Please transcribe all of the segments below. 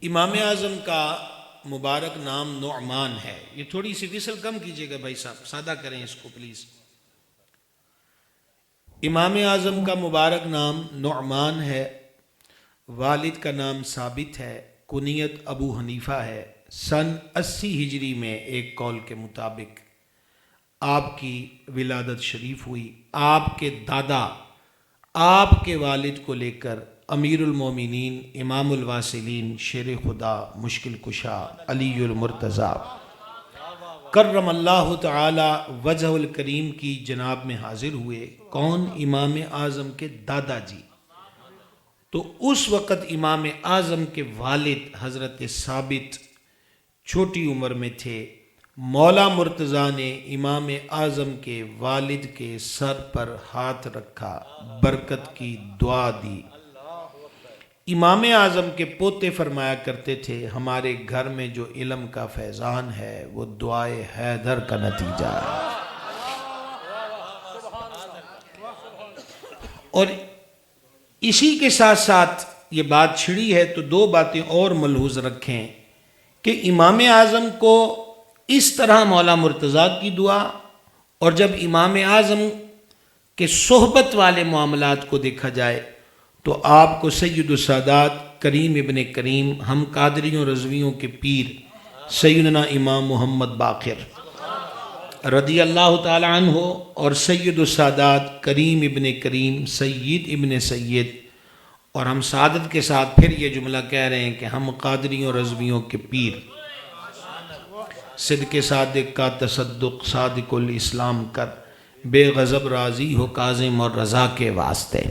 امام اعظم کا مبارک نام نعمان ہے. یہ تھوڑی سی وصل کم کیجئے گا بھائی صاحب، سادہ کریں اس کو پلیز. امام اعظم کا مبارک نام نعمان ہے، والد کا نام ثابت ہے، کنیت ابو حنیفہ ہے. سن 80 ہجری میں ایک قول کے مطابق آپ کی ولادت شریف ہوئی. آپ کے دادا آپ کے والد کو لے کر امیر المومنین، امام الواصلین، شیر خدا، مشکل کشا، علی المرتضیٰ کرم اللہ تعالی وجہ الکریم کی جناب میں حاضر ہوئے. کون؟ امام اعظم کے دادا جی. تو اس وقت امام اعظم کے والد حضرت ثابت چھوٹی عمر میں تھے. مولا مرتضیٰ نے امام اعظم کے والد کے سر پر ہاتھ رکھا، برکت کی دعا دی. امام اعظم کے پوتے فرمایا کرتے تھے، ہمارے گھر میں جو علم کا فیضان ہے وہ دعائے حیدر کا نتیجہ ہے. اور اسی کے ساتھ ساتھ یہ بات چھڑی ہے تو دو باتیں اور ملحوظ رکھیں کہ امام اعظم کو اس طرح مولا مرتضیٰ کی دعا، اور جب امام اعظم کے صحبت والے معاملات کو دیکھا جائے تو آپ کو سید السادات کریم ابن کریم، ہم قادریوں رضویوں کے پیر سیدنا امام محمد باقر رضی اللہ تعالی عنہ اور سید السادات کریم ابن کریم سید ابن سید، اور ہم سعادت کے ساتھ پھر یہ جملہ کہہ رہے ہیں کہ ہم قادریوں رضویوں کے پیر صدق صادق کا تصدق صادق الاسلام کر، بے غضب راضی ہو کاظم اور رضا کے واسطے.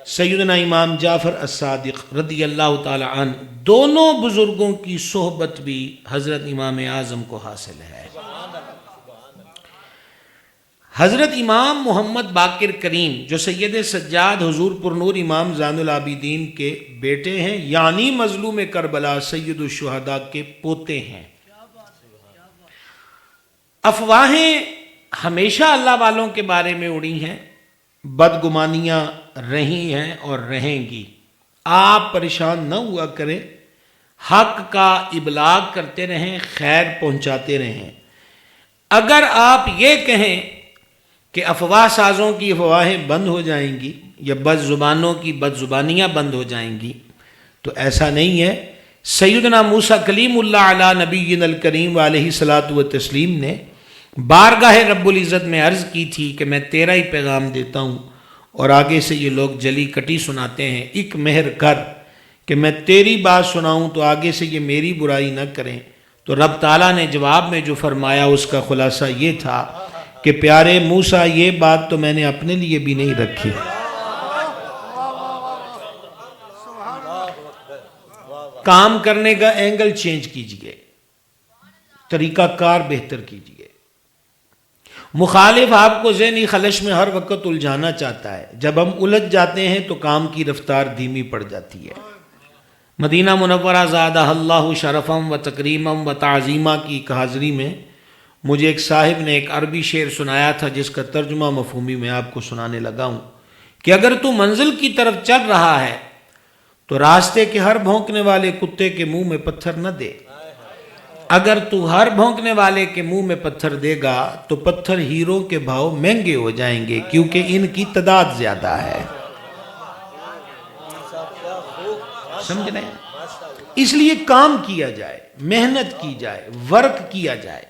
سیدنا امام جعفر الصادق رضی اللہ تعالی عنہ، دونوں بزرگوں کی صحبت بھی حضرت امام اعظم کو حاصل ہے. حضرت امام محمد باقر کریم جو سید سجاد حضور پرنور امام زین العابدین کے بیٹے ہیں، یعنی مظلوم کربلا سید الشہداء کے پوتے ہیں. افواہیں ہمیشہ اللہ والوں کے بارے میں اڑی ہیں، بدگمانیاں رہی ہیں اور رہیں گی. آپ پریشان نہ ہوا کریں، حق کا ابلاغ کرتے رہیں، خیر پہنچاتے رہیں. اگر آپ یہ کہیں کہ افواہ سازوں کی افواہیں بند ہو جائیں گی یا بد زبانوں کی بد زبانیاں بند ہو جائیں گی تو ایسا نہیں ہے. سیدنا موسیٰ کلیم اللہ علی نبینا الکریم علیہ الصلاۃ والتسلیم نے بارگاہ رب العزت میں عرض کی تھی کہ میں تیرا ہی پیغام دیتا ہوں، اور آگے سے یہ لوگ جلی کٹی سناتے ہیں، ایک مہر کر کہ میں تیری بات سناؤں تو آگے سے یہ میری برائی نہ کریں. تو رب تعالیٰ نے جواب میں جو فرمایا اس کا خلاصہ یہ تھا کہ پیارے موسیٰ یہ بات تو میں نے اپنے لیے بھی نہیں رکھی، کام کرنے کا اینگل چینج کیجئے، طریقہ کار بہتر کیجئے. مخالف آپ کو ذہنی خلش میں ہر وقت الجھانا چاہتا ہے، جب ہم الجھ جاتے ہیں تو کام کی رفتار دھیمی پڑ جاتی ہے. مدینہ منورہ زادہ اللہ شرفم و تکریمم و تعظیمہ کی ایک حاضری میں مجھے ایک صاحب نے ایک عربی شعر سنایا تھا جس کا ترجمہ مفہومی میں آپ کو سنانے لگا ہوں کہ اگر تو منزل کی طرف چل رہا ہے تو راستے کے ہر بھونکنے والے کتے کے منہ میں پتھر نہ دے. اگر تو ہر بھونکنے والے کے منہ میں پتھر دے گا تو پتھر ہیروں کے بھاؤ مہنگے ہو جائیں گے کیونکہ ان کی تعداد زیادہ ہے. سمجھ رہے ہیں؟ اس لیے کام کیا جائے، محنت کی جائے، ورک کیا جائے.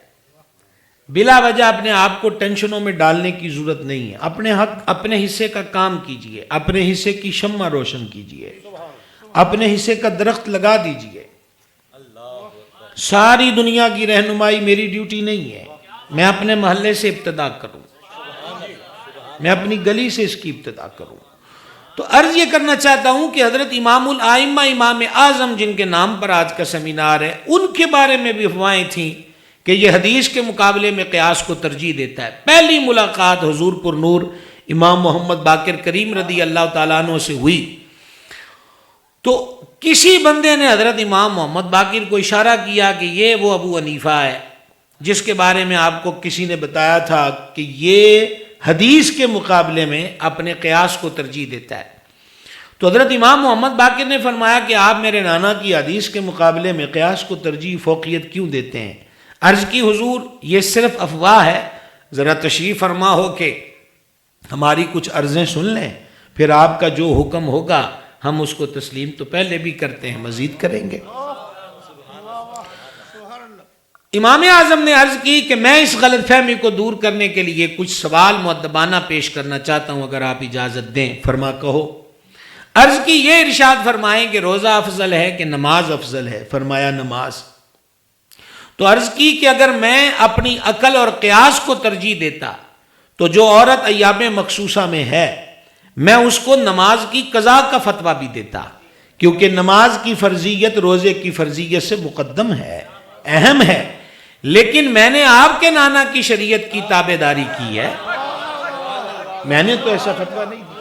بلا وجہ اپنے آپ کو ٹینشنوں میں ڈالنے کی ضرورت نہیں ہے. اپنے حق اپنے حصے کا کام کیجئے، اپنے حصے کی شمع روشن کیجئے، اپنے حصے کا درخت لگا دیجئے. ساری دنیا کی رہنمائی میری ڈیوٹی نہیں ہے. میں اپنے محلے سے ابتدا کروں، میں اپنی گلی سے اس کی ابتدا کروں. تو عرض یہ کرنا چاہتا ہوں کہ حضرت امام الائمہ امام اعظم جن کے نام پر آج کا سیمینار ہے، ان کے بارے میں بھی افواہیں تھیں کہ یہ حدیث کے مقابلے میں قیاس کو ترجیح دیتا ہے. پہلی ملاقات حضور پر نور امام محمد باقر کریم رضی اللہ تعالیٰ عنہ سے ہوئی تو کسی بندے نے حضرت امام محمد باقر کو اشارہ کیا کہ یہ وہ ابو حنیفہ ہے جس کے بارے میں آپ کو کسی نے بتایا تھا کہ یہ حدیث کے مقابلے میں اپنے قیاس کو ترجیح دیتا ہے. تو حضرت امام محمد باقر نے فرمایا کہ آپ میرے نانا کی حدیث کے مقابلے میں قیاس کو ترجیح فوقیت کیوں دیتے ہیں؟ عرض کی حضور یہ صرف افواہ ہے، ذرا تشریف فرما ہو کہ ہماری کچھ عرضیں سن لیں، پھر آپ کا جو حکم ہوگا ہم اس کو تسلیم تو پہلے بھی کرتے ہیں، مزید کریں گے۔ امام اعظم نے عرض کی کہ میں اس غلط فہمی کو دور کرنے کے لیے کچھ سوال مؤدبانہ پیش کرنا چاہتا ہوں، اگر آپ اجازت دیں۔ فرما کہو۔ عرض کی یہ ارشاد فرمائیں کہ روزہ افضل ہے کہ نماز افضل ہے؟ فرمایا نماز۔ تو عرض کی کہ اگر میں اپنی عقل اور قیاس کو ترجیح دیتا تو جو عورت ایام مخصوصہ میں ہے میں اس کو نماز کی قضا کا فتویٰ بھی دیتا، کیونکہ نماز کی فرضیت روزے کی فرضیت سے مقدم ہے، اہم ہے، لیکن میں نے آپ کے نانا کی شریعت کی تابعداری کی ہے، میں نے تو ایسا فتویٰ نہیں دیا۔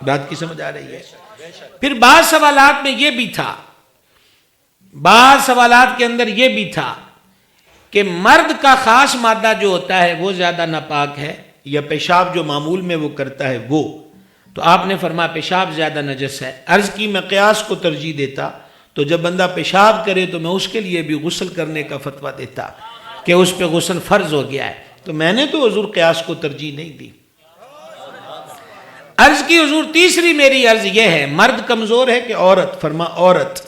بات کی سمجھ آ رہی ہے؟ پھر بعض سوالات میں یہ بھی تھا، بعض سوالات کے اندر یہ بھی تھا کہ مرد کا خاص مادہ جو ہوتا ہے وہ زیادہ ناپاک ہے یا پیشاب جو معمول میں وہ کرتا ہے وہ، تو آپ نے فرمایا پیشاب زیادہ نجس ہے۔ عرض کی میں قیاس کو ترجیح دیتا تو جب بندہ پیشاب کرے تو میں اس کے لیے بھی غسل کرنے کا فتویٰ دیتا کہ اس پہ غسل فرض ہو گیا ہے، تو میں نے تو حضور قیاس کو ترجیح نہیں دی۔ عرض کی حضور تیسری میری عرض یہ ہے، مرد کمزور ہے کہ عورت؟ فرما عورت۔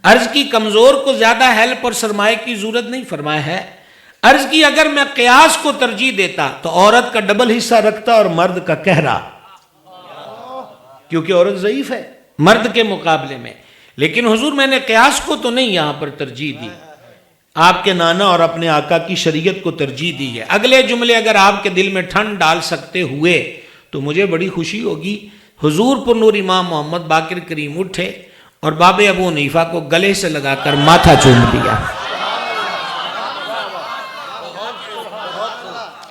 عرض کی کمزور کو زیادہ ہیلپ اور سرمایہ کی ضرورت نہیں؟ فرمایا ہے۔ عرض کی اگر میں قیاس کو ترجیح دیتا تو عورت کا ڈبل حصہ رکھتا اور مرد کا کہرا، کیونکہ عورت ضعیف ہے مرد کے مقابلے میں، لیکن حضور میں نے قیاس کو تو نہیں یہاں پر ترجیح دی، آپ کے نانا اور اپنے آقا کی شریعت کو ترجیح دی ہے۔ اگلے جملے اگر آپ کے دل میں ٹھنڈ ڈال سکتے ہوئے تو مجھے بڑی خوشی ہوگی۔ حضور پر نور امام محمد باقر کریم اٹھے اور باب ابو حنیفہ کو گلے سے لگا کر ماتھا چوم دیا۔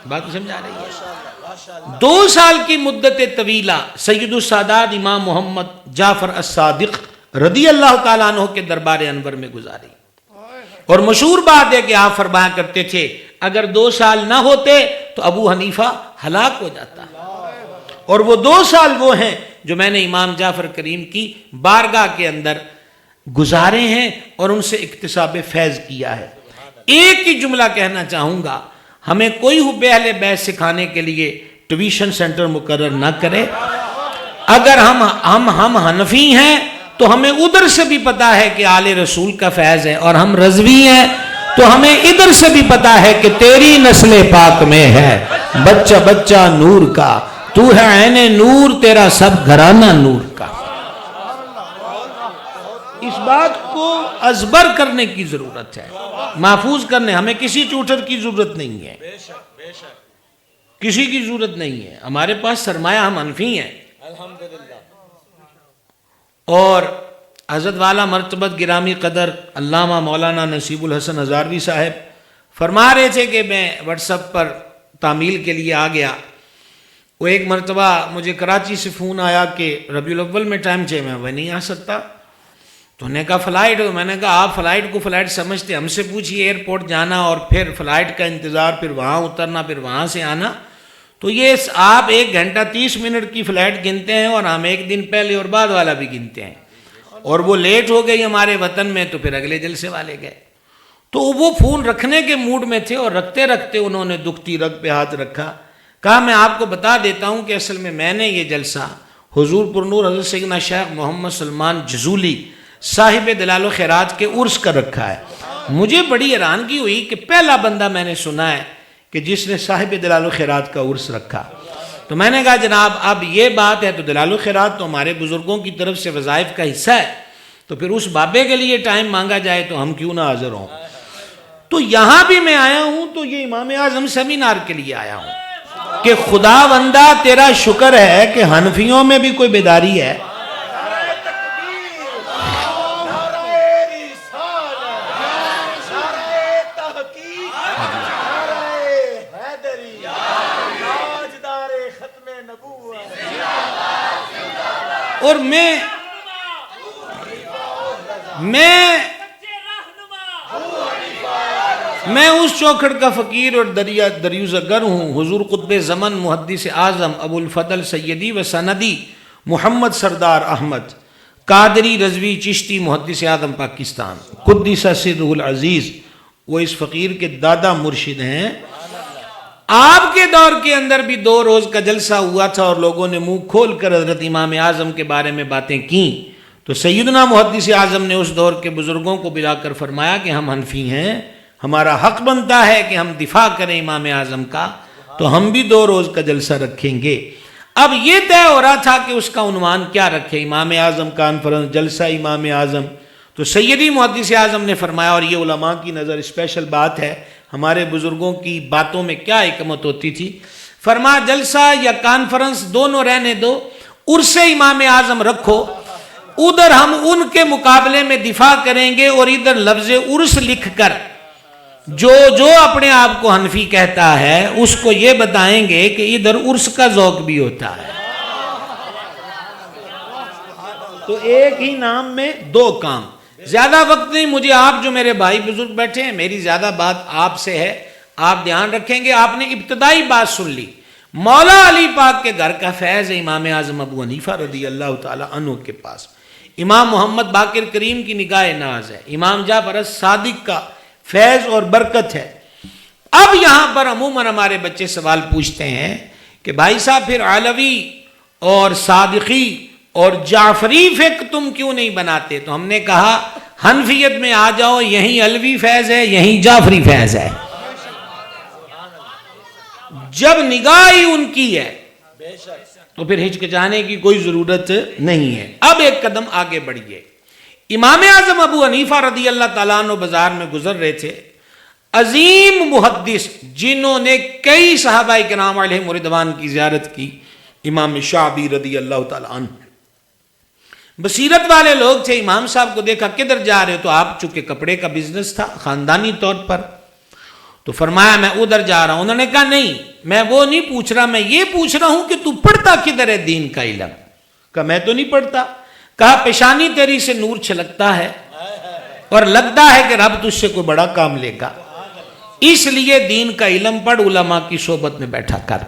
بات سمجھا رہی ہے؟ 2 سال کی مدت طویلہ سید السادات امام محمد جعفر الصادق رضی اللہ تعالیٰ عنہ کے دربار انور میں گزاری، اور مشہور بات ہے کہ آپ فرمایا کرتے تھے اگر 2 سال نہ ہوتے تو ابو حنیفہ ہلاک ہو جاتا، اور وہ 2 سال وہ ہیں جو میں نے امام جعفر کریم کی بارگاہ کے اندر گزارے ہیں اور ان سے اکتساب فیض کیا ہے۔ ایک ہی جملہ کہنا چاہوں گا، ہمیں کوئی حب اہل بیت سکھانے کے لیے ٹیوشن سینٹر مقرر نہ کرے۔ اگر ہم حنفی ہیں تو ہمیں ادھر سے بھی پتا ہے کہ آل رسول کا فیض ہے، اور ہم رضوی ہیں تو ہمیں ادھر سے بھی پتا ہے کہ تیری نسل پاک میں ہے بچہ بچہ نور کا، تو ہے عین نور، تیرا سب گھرانہ نور کا۔ اس بات کو ازبر کرنے کی ضرورت ہے، محفوظ کرنے، ہمیں کسی ٹیوٹر کی ضرورت نہیں ہے، کسی کی ضرورت نہیں ہے، ہمارے پاس سرمایہ، ہم حنفی ہیں۔ اور حضرت والا مرتبت گرامی قدر علامہ مولانا نصیب الحسن ہزاروی صاحب فرما رہے تھے کہ میں واٹس ایپ پر تعمیل کے لیے آ گیا، وہ ایک مرتبہ مجھے کراچی سے فون آیا کہ ربیع الاول میں ٹائم چاہیے، میں وہ نہیں آ سکتا، تو انہوں نے کہا فلائٹ، میں نے کہا آپ فلائٹ کو فلائٹ سمجھتے، ہم سے پوچھیے ایئرپورٹ جانا اور پھر فلائٹ کا انتظار، پھر وہاں اترنا، پھر وہاں سے آنا، تو یہ آپ 1 گھنٹہ 30 منٹ کی فلائٹ گنتے ہیں اور ہم 1 دن پہلے اور بعد والا بھی گنتے ہیں، اور وہ لیٹ ہو گئی ہمارے وطن میں تو پھر اگلے جلسے والے گئے، تو وہ فون رکھنے کے موڈ میں تھے، اور رکھتے رکھتے انہوں نے دکھتی رگ پہ ہاتھ رکھا، کہا میں آپ کو بتا دیتا ہوں کہ اصل میں نے یہ جلسہ حضور پر نور حضرت سیدنا شیخ محمد سلمان جزولی صاحب دلال و خیرات کے عرس کا رکھا ہے۔ مجھے بڑی حیرانگی ہوئی کہ پہلا بندہ میں نے سنا ہے کہ جس نے صاحب دلال و خیرات کا عرس رکھا، تو میں نے کہا جناب اب یہ بات ہے تو دلال و خیرات تو ہمارے بزرگوں کی طرف سے وظائف کا حصہ ہے، تو پھر اس بابے کے لیے ٹائم مانگا جائے تو ہم کیوں نہ حاضر ہوں۔ تو یہاں بھی میں آیا ہوں تو یہ امام اعظم سیمینار کے لیے آیا ہوں کہ خدا بندہ تیرا شکر ہے کہ حنفیوں میں بھی کوئی بیداری ہے، اور میں میں اس چوکھٹ کا فقیر اور دریوزہ گر ہوں، حضور قطب زمن محدث اعظم ابو الفضل سیدی و سندی محمد سردار احمد قادری رضوی چشتی محدث اعظم پاکستان قدس سرہ العزیز، وہ اس فقیر کے دادا مرشد ہیں۔ آپ کے دور کے اندر بھی 2 روز کا جلسہ ہوا تھا اور لوگوں نے منہ کھول کر حضرت امام اعظم کے بارے میں باتیں کیں، تو سیدنا محدث اعظم نے اس دور کے بزرگوں کو بلا کر فرمایا کہ ہم حنفی ہیں، ہمارا حق بنتا ہے کہ ہم دفاع کریں امام اعظم کا، تو ہم بھی 2 روز کا جلسہ رکھیں گے۔ اب یہ طے ہو رہا تھا کہ اس کا عنوان کیا رکھے، امام اعظم کانفرنس، جلسہ امام اعظم۔ تو سیدی محدث اعظم نے فرمایا، اور یہ علماء کی نظر اسپیشل بات ہے، ہمارے بزرگوں کی باتوں میں کیا حکمت ہوتی تھی، فرمایا جلسہ یا کانفرنس دونوں رہنے دو، عرس امام اعظم رکھو، ادھر ہم ان کے مقابلے میں دفاع کریں گے اور ادھر لفظ عرس لکھ کر جو اپنے آپ کو حنفی کہتا ہے اس کو یہ بتائیں گے کہ ادھر عرس کا ذوق بھی ہوتا ہے۔ تو ایک ہی نام میں 2 کام۔ زیادہ وقت نہیں، مجھے آپ جو میرے بھائی بزرگ بیٹھے ہیں، میری زیادہ بات آپ سے ہے، آپ دھیان رکھیں گے۔ آپ نے ابتدائی بات سن لی، مولا علی پاک کے گھر کا فیض ہے امام اعظم ابو حنیفہ رضی اللہ تعالی عنہ کے پاس، امام محمد باقر کریم کی نگاہ ناز ہے، امام جعفر صادق کا فیض اور برکت ہے۔ اب یہاں پر عموماً ہمارے بچے سوال پوچھتے ہیں کہ بھائی صاحب پھر علوی اور صادقی اور جعفری فقہ تم کیوں نہیں بناتے؟ تو ہم نے کہا حنفیت میں آ جاؤ، یہیں علوی فیض ہے، یہیں جعفری فیض ہے۔ جب نگاہ ہی ان کی ہے تو پھر ہچکچانے کی کوئی ضرورت نہیں ہے۔ اب ایک قدم آگے بڑھیے۔ امام اعظم ابو حنیفہ رضی اللہ تعالیٰ عنہ بازار میں گزر رہے تھے، عظیم محدث جنہوں نے کئی صحابہ کرام علیہم رضوان کی زیارت کی، امام شعبی رضی اللہ تعالیٰ عنہ، بصیرت والے لوگ تھے۔ امام صاحب کو دیکھا، کدھر جا رہے ہو؟ تو آپ چونکہ کپڑے کا بزنس تھا خاندانی طور پر، تو فرمایا میں ادھر جا رہا ہوں۔ انہوں نے کہا نہیں، میں وہ نہیں پوچھ رہا، میں یہ پوچھ رہا ہوں کہ تو پڑھتا کدھر ہے دین کا علم؟ کہا میں تو نہیں پڑھتا۔ کہا پیشانی تیری سے نور چھلکتا ہے اور لگتا ہے کہ رب تجھ سے کوئی بڑا کام لے گا، اس لیے دین کا علم پڑھ، علماء کی صحبت میں بیٹھا کر۔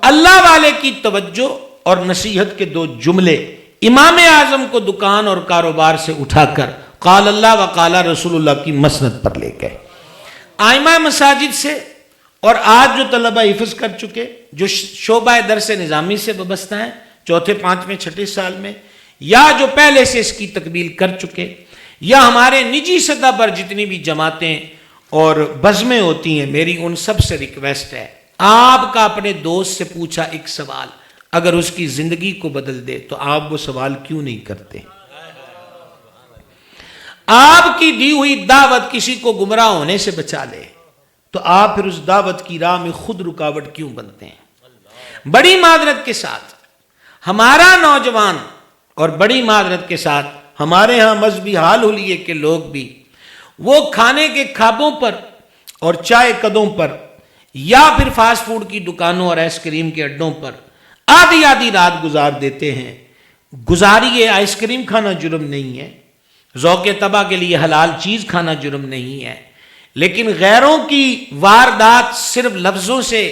اللہ والے کی توجہ اور نصیحت کے 2 جملے امام اعظم کو دکان اور کاروبار سے اٹھا کر قال اللہ و قال رسول اللہ کی مسند پر لے گئے۔ آئمہ مساجد سے اور آج جو طلبہ حفظ کر چکے، جو شعبہ درس نظامی سے وابستہ ہیں 4، 5، 6 سال میں، یا جو پہلے سے اس کی تکمیل کر چکے، یا ہمارے نجی سطح پر جتنی بھی جماعتیں اور بزمیں ہوتی ہیں، میری ان سب سے ریکویسٹ ہے، آپ کا اپنے دوست سے پوچھا ایک سوال اگر اس کی زندگی کو بدل دے تو آپ وہ سوال کیوں نہیں کرتے؟ آپ کی دی ہوئی دعوت کسی کو گمراہ ہونے سے بچا لے تو آپ پھر اس دعوت کی راہ میں خود رکاوٹ کیوں بنتے ہیں؟ بڑی معذرت کے ساتھ ہمارا نوجوان اور بڑی معذرت کے ساتھ ہمارے ہاں مذہبی حال حلیے کے لوگ بھی وہ کھانے کے کھابوں پر اور چائے قدوں پر یا پھر فاسٹ فوڈ کی دکانوں اور آئس کریم کے اڈوں پر آدھی رات گزار دیتے ہیں۔ گزاریے، آئس کریم کھانا جرم نہیں ہے، ذوق طبع کے لیے حلال چیز کھانا جرم نہیں ہے، لیکن غیروں کی واردات صرف لفظوں سے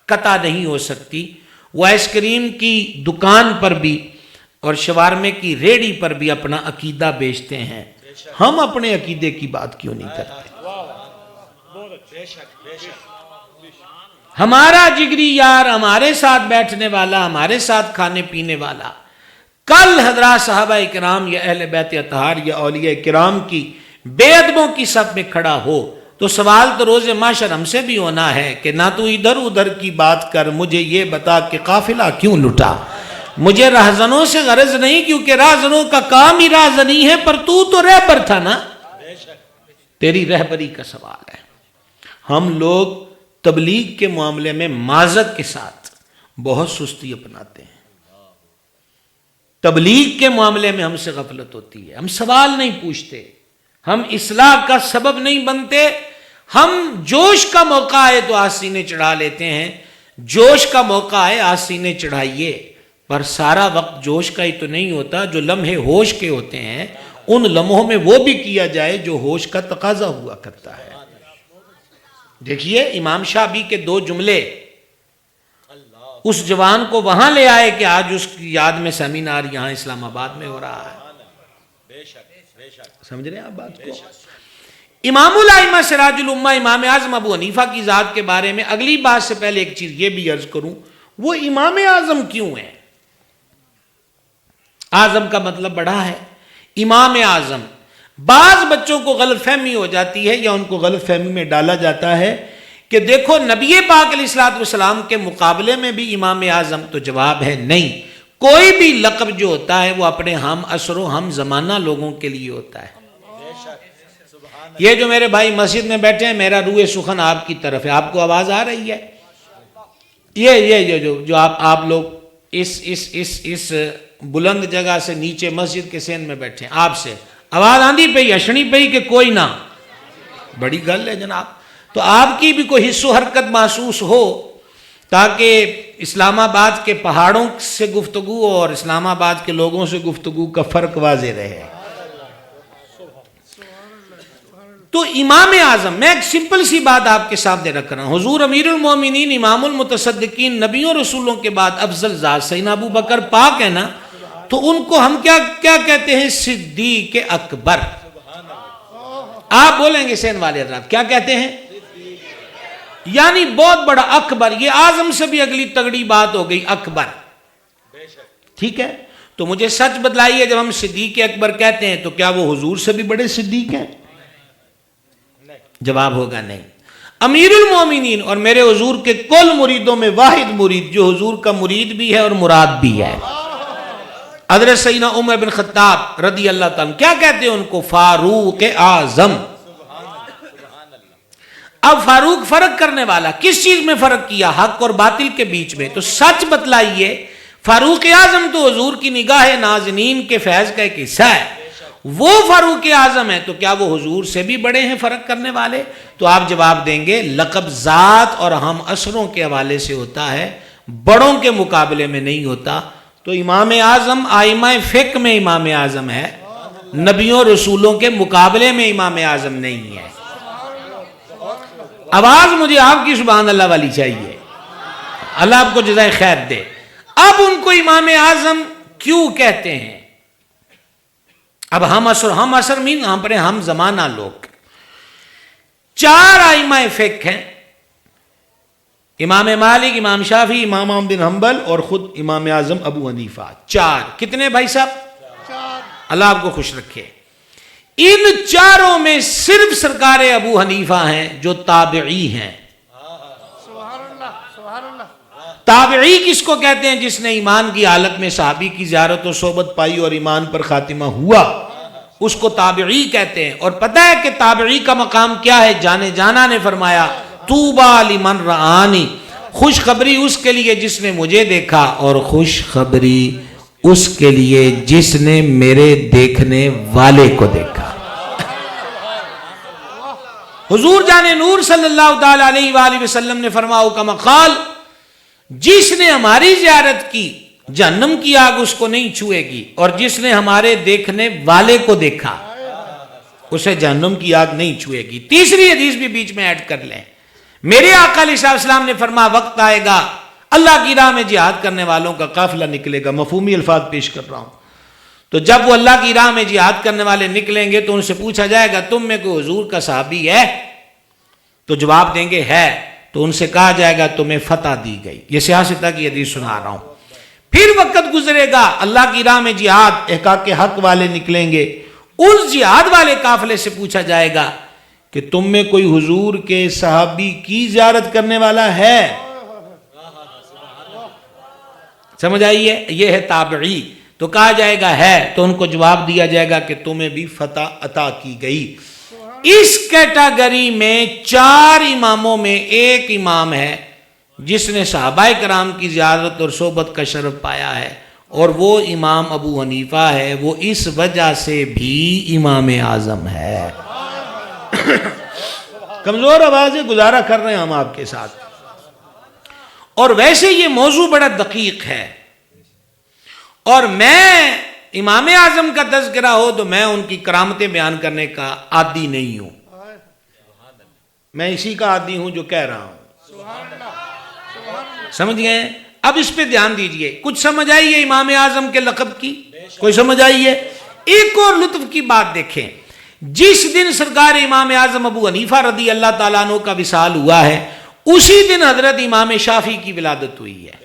قطع نہیں ہو سکتی۔ وہ آئس کریم کی دکان پر بھی اور شوارمے کی ریڑھی پر بھی اپنا عقیدہ بیچتے ہیں، ہم اپنے عقیدے کی بات کیوں نہیں کرتے؟ ہمارا جگری یار، ہمارے ساتھ بیٹھنے والا، ہمارے ساتھ کھانے پینے والا، کل حضرات صحابہ کرام یا اہل بیت اطہار یا اولیاء کرام کی بے ادبوں کی صف میں کھڑا ہو تو سوال تو روز محشر ہم سے بھی ہونا ہے کہ نہ تو ادھر ادھر کی بات کر، مجھے یہ بتا کہ قافلہ کیوں لٹا۔ مجھے راہزنوں سے غرض نہیں، کیونکہ راہزنوں کا کام ہی راہزنی ہے، پر تو رہبر تھا نا، تیری رہبری کا سوال ہے۔ ہم لوگ تبلیغ کے معاملے میں معذرت کے ساتھ بہت سستی اپناتے ہیں، تبلیغ کے معاملے میں ہم سے غفلت ہوتی ہے، ہم سوال نہیں پوچھتے، ہم اصلاح کا سبب نہیں بنتے، ہم جوش کا موقع آئے تو آسینے چڑھا لیتے ہیں، جوش کا موقع آئے آسینے چڑھائیے، پر سارا وقت جوش کا ہی تو نہیں ہوتا، جو لمحے ہوش کے ہوتے ہیں ان لمحوں میں وہ بھی کیا جائے جو ہوش کا تقاضا ہوا کرتا ہے۔ دیکھیے امام شابی کے دو جملے اس جوان کو وہاں لے آئے کہ آج اس کی یاد میں سیمینار یہاں اسلام آباد میں ہو رہا ہے. سمجھ رہے ہیں آپ بات کو؟ امام الائمہ سراج الامہ امام اعظم ابو حنیفہ کی ذات کے بارے میں اگلی بات سے پہلے ایک چیز یہ بھی عرض کروں، وہ امام اعظم کیوں ہے؟ اعظم کا مطلب بڑا ہے. امام اعظم، بعض بچوں کو غلط فہمی ہو جاتی ہے یا ان کو غلط فہمی میں ڈالا جاتا ہے کہ دیکھو نبی پاک علیہ الصلوۃ والسلام کے مقابلے میں بھی امام اعظم، تو جواب ہے نہیں. کوئی بھی لقب جو ہوتا ہے وہ اپنے ہم عصر و ہم زمانہ لوگوں کے لیے ہوتا ہے. یہ جو میرے بھائی مسجد میں بیٹھے ہیں، میرا روح سخن آپ کی طرف ہے، آپ کو آواز آ رہی ہے؟ یہ جو آپ لوگ اس بلند جگہ سے نیچے مسجد کے سین میں بیٹھے ہیں، آپ سے آواز آندھی پئی اشنی پئی کہ کوئی نہ؟ بڑی گل ہے جناب. تو آپ کی بھی کوئی حص و حرکت محسوس ہو تاکہ اسلام آباد کے پہاڑوں سے گفتگو اور اسلام آباد کے لوگوں سے گفتگو کا فرق واضح رہے. تو امام اعظم، میں ایک سمپل سی بات آپ کے سامنے رکھ رہا ہوں. حضور امیر المومنین امام المتصدقین، نبیوں رسولوں کے بعد افضل ذات سیدنا ابو بکر پاک ہے نا، تو ان کو ہم کیا کہتے ہیں؟ صدیق اکبر. آپ بولیں گے سین والے حضرات کیا کہتے ہیں؟ یعنی بہت بڑا اکبر. یہ اعظم سے بھی اگلی تگڑی بات ہو گئی، اکبر. ٹھیک ہے، تو مجھے سچ بتلائیے، جب ہم صدیق اکبر کہتے ہیں تو کیا وہ حضور سے بھی بڑے صدیق ہیں؟ جواب ہوگا نہیں. امیر المومنین اور میرے حضور کے کل مریدوں میں واحد مرید جو حضور کا مرید بھی ہے اور مراد بھی ہے، حضرت سیدنا عمر بن خطاب رضی اللہ تعالیٰ، کیا کہتے ہیں ان کو؟ فاروق اعظم. اب فاروق فرق کرنے والا، کس چیز میں فرق کیا؟ حق اور باطل کے بیچ میں. تو سچ بتلائیے، فاروق اعظم تو حضور کی نگاہ ناظرین کے فیض کا ایک حصہ ہے، وہ فاروق اعظم ہے، تو کیا وہ حضور سے بھی بڑے ہیں فرق کرنے والے؟ تو آپ جواب دیں گے لقب ذات اور ہم عصروں کے حوالے سے ہوتا ہے، بڑوں کے مقابلے میں نہیں ہوتا. تو امام اعظم ائمہ فقہ میں امام اعظم ہے، نبیوں رسولوں کے مقابلے میں امام اعظم نہیں ہے. آواز مجھے آپ کی سبحان اللہ والی چاہیے. اللہ آپ کو جزائے خیر دے. اب ان کو امام اعظم کیوں کہتے ہیں؟ اب ہم عصر مین ہم زمانہ لوگ. چار ائمہ فقہ ہیں، امام مالک، امام شافعی، امام احمد بن حنبل اور خود امام اعظم ابو حنیفہ. چار. کتنے بھائی صاحب؟ چار. اللہ آپ کو خوش رکھے. ان چاروں میں صرف سرکار ابو حنیفہ ہیں جو تابعی ہیں. تابعی کس کو کہتے ہیں؟ جس نے ایمان کی حالت میں صحابی کی زیارت و صحبت پائی اور ایمان پر خاتمہ ہوا، اس کو تابعی کہتے ہیں. اور پتہ ہے کہ تابعی کا مقام کیا ہے؟ جانے جانا نے فرمایا طوبیٰ لمن رآنی، خوشخبری اس کے لیے جس نے مجھے دیکھا، اور خوشخبری اس کے لیے جس نے میرے دیکھنے والے کو دیکھا. حضور جانے نور صلی اللہ تعالی علیہ وآلہ وسلم نے فرمایا کما قال، جس نے ہماری زیارت کی جہنم کی آگ اس کو نہیں چھوئے گی، اور جس نے ہمارے دیکھنے والے کو دیکھا اسے جہنم کی آگ نہیں چھوئے گی. تیسری حدیث بھی بیچ میں ایڈ کر لیں. میرے آقا علیہ السلام نے فرمایا وقت آئے گا اللہ کی راہ میں جہاد کرنے والوں کا قافلہ نکلے گا. مفہومی الفاظ پیش کر رہا ہوں. تو جب وہ اللہ کی راہ میں جہاد کرنے والے نکلیں گے تو ان سے پوچھا جائے گا تم میں کوئی حضور کا صحابی ہے؟ تو جواب دیں گے ہے. تو ان سے کہا جائے گا تمہیں فتح دی گئی. یہ سیاستہ کی حدیث سنا رہا ہوں. پھر وقت گزرے گا، اللہ کی راہ میں جہاد احقاق حق والے نکلیں گے، اس جہاد والے قافلے سے پوچھا جائے گا کہ تم میں کوئی حضور کے صحابی کی زیارت کرنے والا ہے؟ سمجھ آئیے؟ یہ ہے تابعی. تو کہا جائے گا ہے، تو ان کو جواب دیا جائے گا کہ تمہیں بھی فتح عطا کی گئی. اس کیٹاگری میں چار اماموں میں ایک امام ہے جس نے صحابہ کرام کی زیارت اور صحبت کا شرف پایا ہے، اور وہ امام ابو حنیفہ ہے. وہ اس وجہ سے بھی امام اعظم ہے. کمزور آوازیں گزارا کر رہے ہیں ہم آپ کے ساتھ. اور ویسے یہ موضوع بڑا دقیق ہے، اور میں امام اعظم کا تذکرہ ہو تو میں ان کی کرامتیں بیان کرنے کا عادی نہیں ہوں. میں اسی کا عادی ہوں جو کہہ رہا ہوں. سمجھ گئے؟ اب اس پہ دھیان دیجئے. کچھ سمجھ آئی ہے امام اعظم کے لقب کی؟ کوئی سمجھ آئی ہے؟ ایک اور لطف کی بات دیکھیں. جس دن سرکار امام اعظم ابو حنیفہ رضی اللہ تعالیٰ عنہ کا وصال ہوا ہے اسی دن حضرت امام شافعی کی ولادت ہوئی ہے.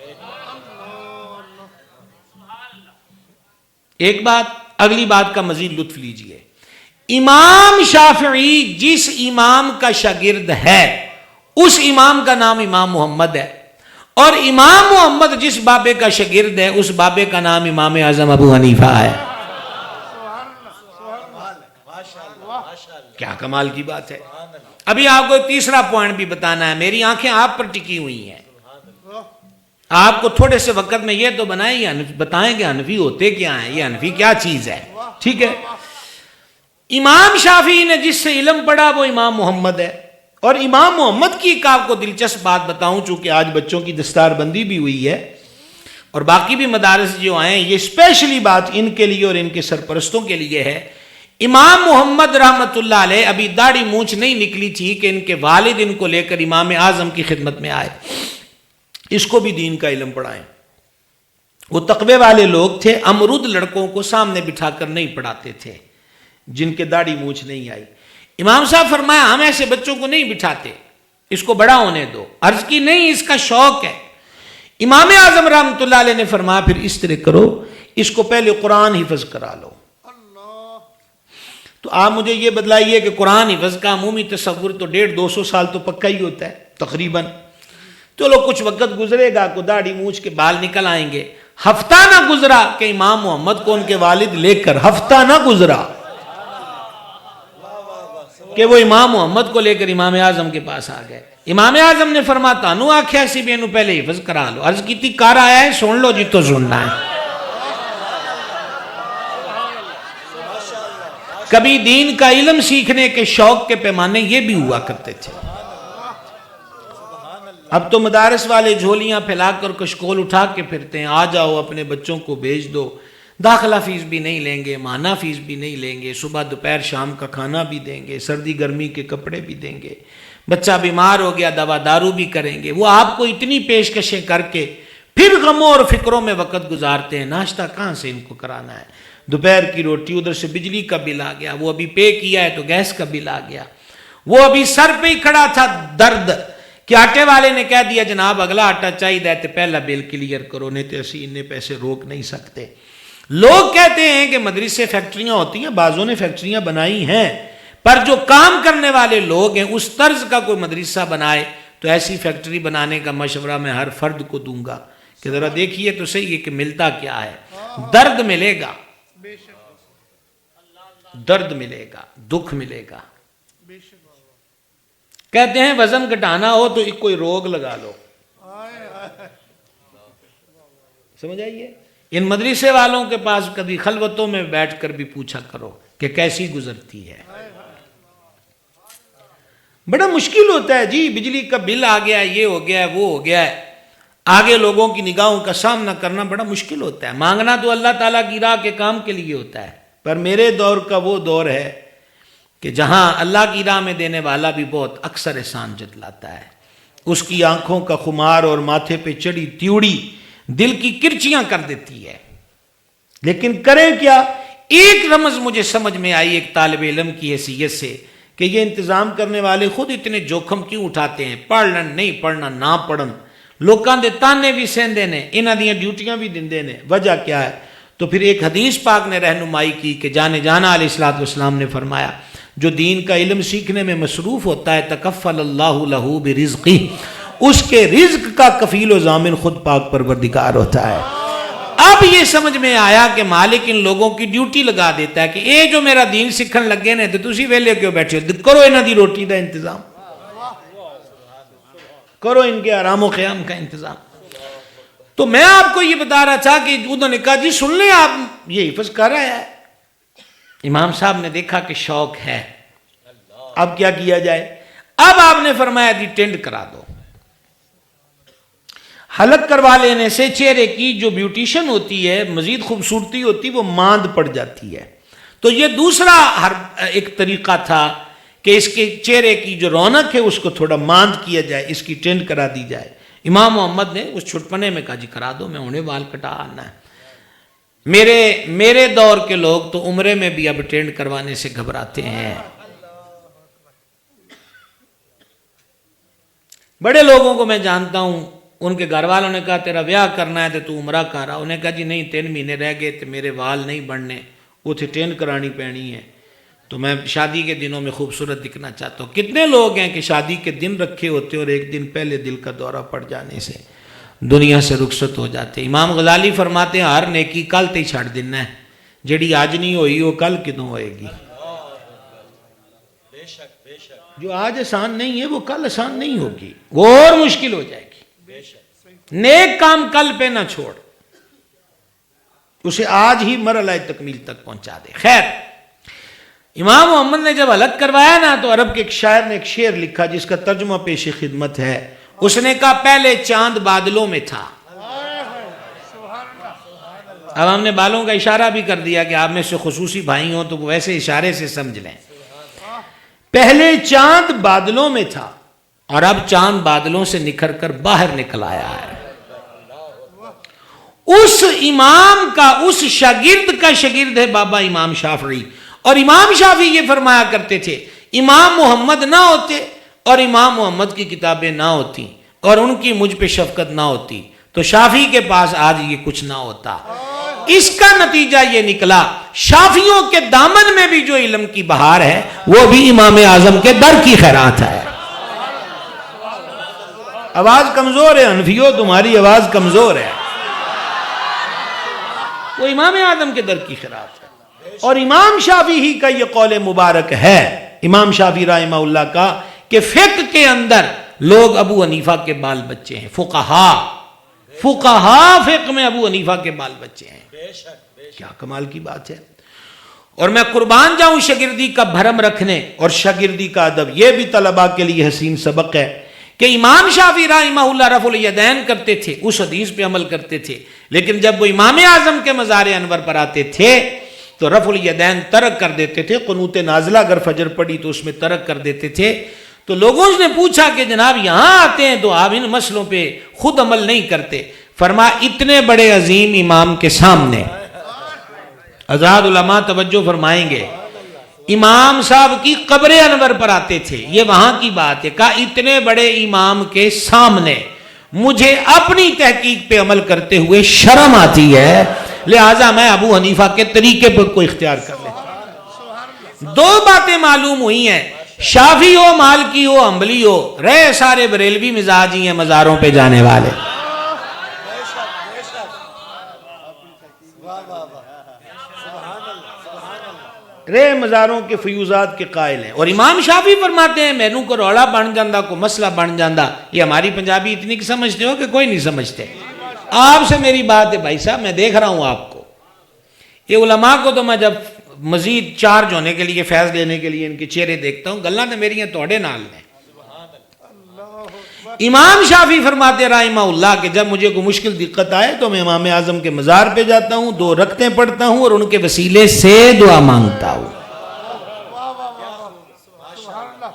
ایک بات، اگلی بات کا مزید لطف لیجئے. امام شافعی جس امام کا شاگرد ہے اس امام کا نام امام محمد ہے، اور امام محمد جس بابے کا شاگرد ہے اس بابے کا نام امام اعظم ابو حنیفہ ہے. کیا کمال کی بات ہے. ابھی آپ کو تیسرا پوائنٹ بھی بتانا ہے. میری آنکھیں آپ پر ٹکی ہوئی ہیں. آپ کو تھوڑے سے وقت میں یہ تو بتائیں کہ حنفی ہوتے کیا ہیں، یہ حنفی کیا چیز ہے. ٹھیک ہے. امام شافعی نے جس سے علم پڑھا وہ امام محمد ہے. اور امام محمد کی ایک آپ کو دلچسپ بات بتاؤں، چونکہ آج بچوں کی دستار بندی بھی ہوئی ہے اور باقی بھی مدارس جو آئے ہیں، یہ اسپیشلی بات ان کے لیے اور ان کے سرپرستوں کے لیے ہے. امام محمد رحمت اللہ علیہ ابھی داڑھی مونچھ نہیں نکلی تھی کہ ان کے والد ان کو لے کر امام اعظم کی خدمت میں آئے. اس کو بھی دین کا علم پڑھائیں. وہ تقوی والے لوگ تھے. امرود لڑکوں کو سامنے بٹھا کر نہیں پڑھاتے تھے جن کے داڑھی مونچھ نہیں آئی. امام صاحب فرمایا ہم ایسے بچوں کو نہیں بٹھاتے، اس کو بڑا ہونے دو. عرض کی نہیں، اس کا شوق ہے. امام اعظم رحمت اللہ علیہ نے فرمایا پھر اس طرح کرو، اس کو پہلے قرآن حفظ کرا لو. تو آپ مجھے یہ بدلائیے کہ قرآن حفظ کا عمومی تصور تو 150-200 سال تو پکا ہی ہوتا ہے تقریباً. چلو کچھ وقت گزرے گا، کو داڑھی مونچھ کے بال نکل آئیں گے. ہفتہ نہ گزرا کہ امام محمد کو ان کے والد لے کر، ہفتہ نہ گزرا کہ وہ امام محمد کو لے کر امام اعظم کے پاس آ گئے. امام اعظم نے فرمایا تانوں آکھیا سی بھی انہوں پہلے حفظ کرا لو. عرض کی تھی کار آیا ہے، سن لو جی تو سننا ہے. کبھی دین کا علم سیکھنے کے شوق کے پیمانے یہ بھی ہوا کرتے تھے. اب تو مدارس والے جھولیاں پھیلا کر کشکول اٹھا کے پھرتے ہیں، آ جاؤ اپنے بچوں کو بھیج دو، داخلہ فیس بھی نہیں لیں گے، ماہانہ فیس بھی نہیں لیں گے، صبح دوپہر شام کا کھانا بھی دیں گے، سردی گرمی کے کپڑے بھی دیں گے، بچہ بیمار ہو گیا دوا دارو بھی کریں گے. وہ آپ کو اتنی پیشکشیں کر کے پھر غموں اور فکروں میں وقت گزارتے ہیں. ناشتہ کہاں سے ان کو کرانا ہے، دوپہر کی روٹی، ادھر سے بجلی کا بل آ گیا، وہ ابھی پے کیا ہے تو گیس کا بل آ گیا، وہ ابھی سر پہ ہی کھڑا تھا درد کہ آٹے والے نے کہہ دیا جناب اگلا آٹا چاہیے تو پہلا بل کلیئر کرو، نہیں تو اسی انہیں پیسے روک نہیں سکتے. لوگ کہتے ہیں کہ مدرسے فیکٹریاں ہوتی ہیں، بعضوں نے فیکٹریاں بنائی ہیں، پر جو کام کرنے والے لوگ ہیں اس طرز کا کوئی مدرسہ بنائے تو ایسی فیکٹری بنانے کا مشورہ میں ہر فرد کو دوں گا کہ ذرا دیکھیے تو صحیح ہے کہ ملتا کیا ہے. درد ملے گا، درد ملے گا، دکھ ملے گا. کہتے ہیں وزن گھٹانا ہو تو ایک کوئی روگ لگا لو. سمجھ آئیے؟ ان مدرسے والوں کے پاس کبھی خلوتوں میں بیٹھ کر بھی پوچھا کرو کہ کیسی گزرتی ہے. بڑا مشکل ہوتا ہے جی، بجلی کا بل آ گیا ہے، یہ ہو گیا ہے، وہ ہو گیا ہے، آگے لوگوں کی نگاہوں کا سامنا کرنا بڑا مشکل ہوتا ہے. مانگنا تو اللہ تعالیٰ کی راہ کے کام کے لیے ہوتا ہے، پر میرے دور کا وہ دور ہے کہ جہاں اللہ کی راہ میں دینے والا بھی بہت اکثر احسان جتلاتا ہے. اس کی آنکھوں کا خمار اور ماتھے پہ چڑھی تیوڑی دل کی کرچیاں کر دیتی ہے. لیکن کریں کیا؟ ایک رمز مجھے سمجھ میں آئی ایک طالب علم کی حیثیت سے کہ یہ انتظام کرنے والے خود اتنے جوخم کیوں اٹھاتے ہیں. پڑھنا نہیں پڑھنا نہ پڑھن، لوکاں دے تانے بھی سہندے نے، انہاں دیاں ڈیوٹیاں بھی دیندے نے. وجہ کیا ہے؟ تو پھر ایک حدیث پاک نے رہنمائی کی کہ جانے جانا علیہ السلام نے فرمایا جو دین کا علم سیکھنے میں مصروف ہوتا ہے تکفل اللہ لہ برزقہ، اس کے رزق کا کفیل و ضامن خود پاک پروردگار ہوتا ہے. اب یہ سمجھ میں آیا کہ مالک ان لوگوں کی ڈیوٹی لگا دیتا ہے کہ اے جو میرا دین سیکھن لگے نے تو تسی ویلے کیوں بیٹھے ہو، کرو انہاں دی روٹی دا انتظام، کرو ان کے آرام و قیام کا انتظام. تو میں آپ کو یہ بتا رہا تھا کہ انہوں نے کہا جی سن لیں آپ یہ حفظ کر رہا ہے. امام صاحب نے دیکھا کہ شوق ہے، اب کیا کیا جائے؟ اب آپ نے فرمایا جی ٹینڈ کرا دو. حلق کروا لینے سے چہرے کی جو بیوٹیشن ہوتی ہے مزید خوبصورتی ہوتی وہ ماند پڑ جاتی ہے. تو یہ دوسرا ایک طریقہ تھا کہ اس کے چہرے کی جو رونق ہے اس کو تھوڑا ماند کیا جائے، اس کی ٹینٹ کرا دی جائے۔ امام محمد نے اس چھٹپنے میں کہا جی کرا دو، میں انہیں بال کٹا آنا ہے۔ میرے دور کے لوگ تو عمرے میں بھی اب ٹینٹ کروانے سے گھبراتے ہیں۔ بڑے لوگوں کو میں جانتا ہوں، ان کے گھر والوں نے کہا تیرا بیاہ کرنا ہے تو تو عمرہ کرا، انہیں کہا جی نہیں 3 مہینے رہ گئے تو میرے وال نہیں بڑھنے، وہ تھے ٹینٹ کرانی پینی ہے، تو میں شادی کے دنوں میں خوبصورت دکھنا چاہتا ہوں۔ کتنے لوگ ہیں کہ شادی کے دن رکھے ہوتے اور ایک دن پہلے دل کا دورہ پڑ جانے سے دنیا سے رخصت ہو جاتے۔ امام غزالی فرماتے ہیں ہر نیکی کل تے چھڑ دینا ہے، جڑی آج نہیں ہوئی وہ کل کدوں ہوئے گی۔ جو آج آسان نہیں ہے وہ کل آسان نہیں ہوگی، وہ اور مشکل ہو جائے گی۔ نیک کام کل پہ نہ چھوڑ، اسے آج ہی مرحلہ تکمیل تک پہنچا دے۔ خیر، امام محمد نے جب حلق کروایا نا تو عرب کے ایک شاعر نے ایک شعر لکھا جس کا ترجمہ پیش خدمت ہے۔ اس نے کہا پہلے چاند بادلوں میں تھا۔ اب ہم نے بالوں کا اشارہ بھی کر دیا کہ آپ میں سے خصوصی بھائی ہوں تو وہ ویسے اشارے سے سمجھ لیں۔ پہلے چاند بادلوں میں تھا اور اب چاند بادلوں سے نکھر کر باہر نکل آیا ہے۔ اس امام کا، اس شاگرد کا شاگرد ہے بابا امام شافعی، اور امام شافعی یہ فرمایا کرتے تھے امام محمد نہ ہوتے اور امام محمد کی کتابیں نہ ہوتی اور ان کی مجھ پہ شفقت نہ ہوتی تو شافعی کے پاس آج یہ کچھ نہ ہوتا۔ اس کا نتیجہ یہ نکلا شافعیوں کے دامن میں بھی جو علم کی بہار ہے وہ بھی امام اعظم کے در کی خیرات ہے۔ آواز کمزور ہے حنفیوں، تمہاری آواز کمزور ہے، وہ امام اعظم کے در کی خیرات ہے۔ اور امام شافعی ہی کا یہ قول مبارک ہے، امام شافعی رحمہ اللہ کا، کہ فقہ کے اندر لوگ ابو حنیفہ کے بال بچے ہیں۔ فقہا فقہ میں ابو حنیفہ کے بال بچے ہیں۔ کیا کمال کی بات ہے۔ اور میں قربان جاؤں شاگردی کا بھرم رکھنے اور شاگردی کا ادب، یہ بھی طلباء کے لیے حسین سبق ہے کہ امام شافعی رحمہ اللہ رفع الیدین کرتے تھے، اس حدیث پہ عمل کرتے تھے، لیکن جب وہ امام اعظم کے مزار انور پر آتے تھے تو رفع الیدین ترک کر دیتے تھے۔ قنوت نازلہ اگر فجر پڑی تو اس میں ترک کر دیتے تھے۔ تو لوگوں نے پوچھا کہ جناب یہاں آتے ہیں تو آپ ان مسئلوں پہ خود عمل نہیں کرتے۔ فرمایا اتنے بڑے عظیم امام کے سامنے، حضرات علماء توجہ فرمائیں گے، امام صاحب کی قبر انور پر آتے تھے، یہ وہاں کی بات ہے، کہا اتنے بڑے امام کے سامنے مجھے اپنی تحقیق پہ عمل کرتے ہوئے شرم آتی ہے، لہٰذا میں ابو حنیفہ کے طریقے پر کو اختیار کر لیتا۔ دو باتیں معلوم ہوئی ہیں، شافعی ہو، مالکی ہو، حنبلی ہو، رہے سارے بریلوی مزاجی ہیں مزاروں پہ جانے والے۔ رہے مزاروں کے فیوزات کے قائل ہیں۔ اور امام شافعی فرماتے ہیں مینوں کو روڑا بن جاندہ، کو مسئلہ بن جاندہ۔ یہ ہماری پنجابی اتنی کی سمجھتے ہو کہ کوئی نہیں سمجھتے۔ آپ سے میری بات ہے بھائی صاحب، میں دیکھ رہا ہوں آپ کو، یہ علماء کو تو میں جب مزید چارج ہونے کے لیے، فیض لینے کے لیے ان کے چہرے دیکھتا ہوں، گلاں نے میری ہیں توڑے نال میں۔ امام شافعی فرماتے رحمہ اللہ کہ جب مجھے کوئی مشکل دقت آئے تو میں امام اعظم کے مزار پہ جاتا ہوں، 2 رکعتیں پڑھتا ہوں اور ان کے وسیلے سے دعا مانگتا ہوں۔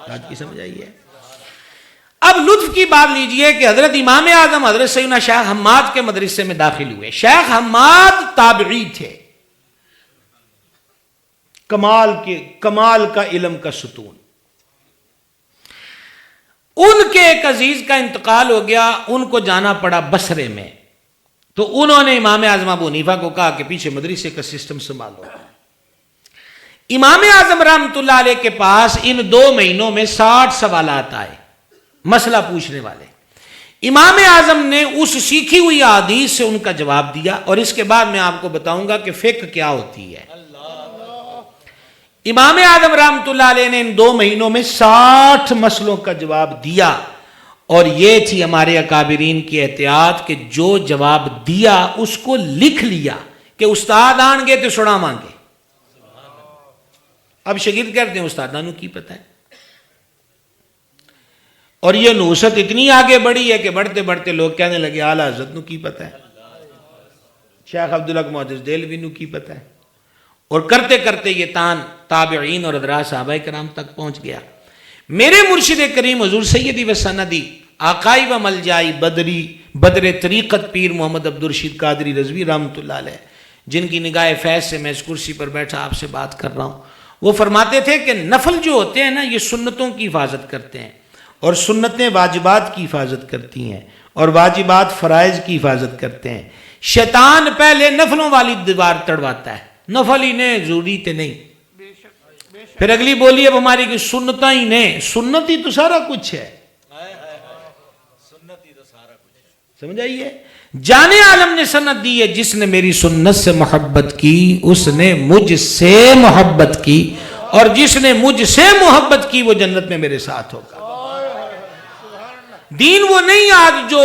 آج کی سمجھ آئی ہے؟ اب لطف کی بات لیجئے کہ حضرت امام اعظم حضرت سیدنا شیخ حماد کے مدرسے میں داخل ہوئے۔ شیخ حماد تابعی تھے، کمال کا علم کا ستون۔ ان کے ایک عزیز کا انتقال ہو گیا، ان کو جانا پڑا بصرے میں، تو انہوں نے امام اعظم ابو حنیفہ کو کہا کہ پیچھے مدرسے کا سسٹم سنبھالو۔ امام اعظم رحمۃ اللہ علیہ کے پاس ان 2 مہینوں میں 60 سوالات آئے، مسئلہ پوچھنے والے۔ امام اعظم نے اس سیکھی ہوئی احادیث سے ان کا جواب دیا، اور اس کے بعد میں آپ کو بتاؤں گا کہ فقہ کیا ہوتی ہے۔ امام اعظم رحمۃ اللہ علیہ نے ان 2 مہینوں میں 60 مسئلوں کا جواب دیا، اور یہ تھی ہمارے اکابرین کی احتیاط کہ جو جواب دیا اس کو لکھ لیا کہ استاد آن گے تو سڑا مانگے۔ اب شاگرد کہتے ہیں استادانوں کی پتہ ہے، اور یہ نوست اتنی آگے بڑھی ہے کہ بڑھتے بڑھتے لوگ کہنے لگے اعلیٰ حضرت نو کی پتہ ہے، شیخ عبدالحق محدث دہلوی نو کی پتہ ہے، اور کرتے کرتے یہ تان تابعین اور حضرات صحابہ کرام تک پہنچ گیا۔ میرے مرشد کریم حضور سیدی و سندی آقائی و ملجائی بدر طریقت پیر محمد عبدالرشید قادری رضوی رحمۃ اللہ علیہ، جن کی نگاہ فیض سے میں اس کرسی پر بیٹھا آپ سے بات کر رہا ہوں، وہ فرماتے تھے کہ نفل جو ہوتے ہیں نا یہ سنتوں کی حفاظت کرتے ہیں، اور سنتیں واجبات کی حفاظت کرتی ہیں، اور واجبات فرائض کی حفاظت کرتے ہیں۔ شیطان پہلے نفلوں والی دیوار تڑواتا ہے، نفل ہی نے ضروری تے نہیں، پھر اگلی بولی اب ہماری کہ سنتا ہی نہیں، سنت ہی تو سارا کچھ ہے، سمجھ آئیے؟ جان عالم نے سنت دی ہے، جس نے میری سنت سے محبت کی اس نے مجھ سے محبت کی، اور جس نے مجھ سے محبت کی وہ جنت میں میرے ساتھ ہوگا۔ دین وہ نہیں آج جو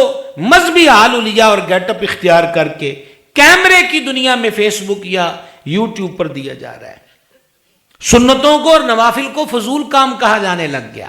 مذہبی حال لیا اور گیٹ اپ اختیار کر کے کیمرے کی دنیا میں فیس بک یا یوٹیوب پر دیا جا رہا ہے۔ سنتوں کو اور نوافل کو فضول کام کہا جانے لگ گیا۔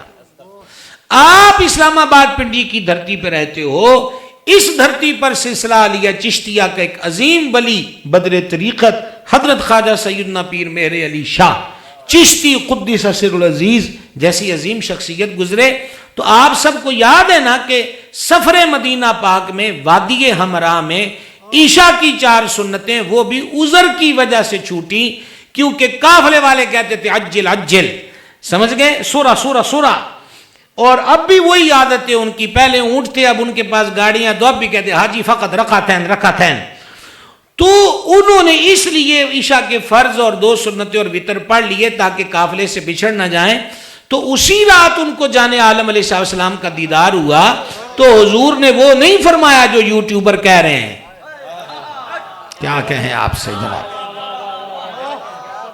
آپ اسلام آباد پنڈی کی دھرتی پہ رہتے ہو، اس دھرتی پر سلسلہ علیہ چشتیہ کا ایک عظیم ولی بدر طریقت حضرت خواجہ سیدنا پیر مہر علی شاہ چشتی قدس سر العزیز جیسی عظیم شخصیت گزرے، تو آپ سب کو یاد ہے نا کہ سفر مدینہ پاک میں وادی ہمراہ میں عشاء کی 4 سنتیں وہ بھی عذر کی وجہ سے چھوٹی، کیونکہ قافلے والے کہتے تھے عجل عجل، سمجھ گئے، سورہ سورہ سورہ، اور اب بھی وہی عادت ہے ان کی، پہلے اونٹ تھے اب ان کے پاس گاڑیاں، تو اب بھی کہتے ہیں حاجی فقط رکعتین رکعتین۔ تو انہوں نے اس لیے عشاء کے فرض اور 2 سنتیں اور وتر پڑھ لیے تاکہ قافلے سے بچھڑ نہ جائیں۔ تو اسی رات ان کو جان عالم علیہ السلام کا دیدار ہوا، تو حضور نے وہ نہیں فرمایا جو یوٹیوبر کہہ رہے ہیں۔ کیا کہیں آپ سے جناب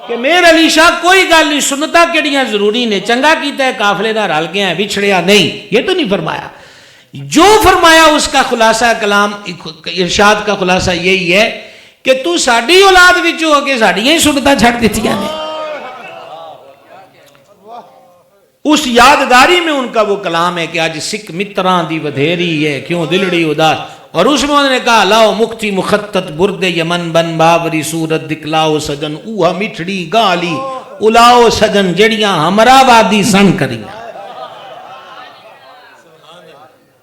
کہ میر علی شاہ کوئی گل نہیں، سنتا کیڑیاں ضروری نے، چنگا کیتا ہے قافلے دا رل گیا ہے بچھڑیا نہیں، یہ تو نہیں فرمایا۔ جو فرمایا اس کا خلاصہ کلام ارشاد کا خلاصہ یہی ہے کہ تو ساڈی اولاد وچ ہو کے ساڈیاں ہی سنتاں چھڈ دتیاں نے۔ اس یادگاری میں ان کا وہ کلام ہے کہ آج سکھ متراں دی ودھیری ہے کیوں دلڑی اداس، اور اس میں انہوں نے کہا لاؤ مکتی مخطط برد یمن بن بابری صورت دکھلاؤ سجن اوہا مٹھڑی گالی الاؤ سجن جڑیاں ہمراہ وادی سن کریاں۔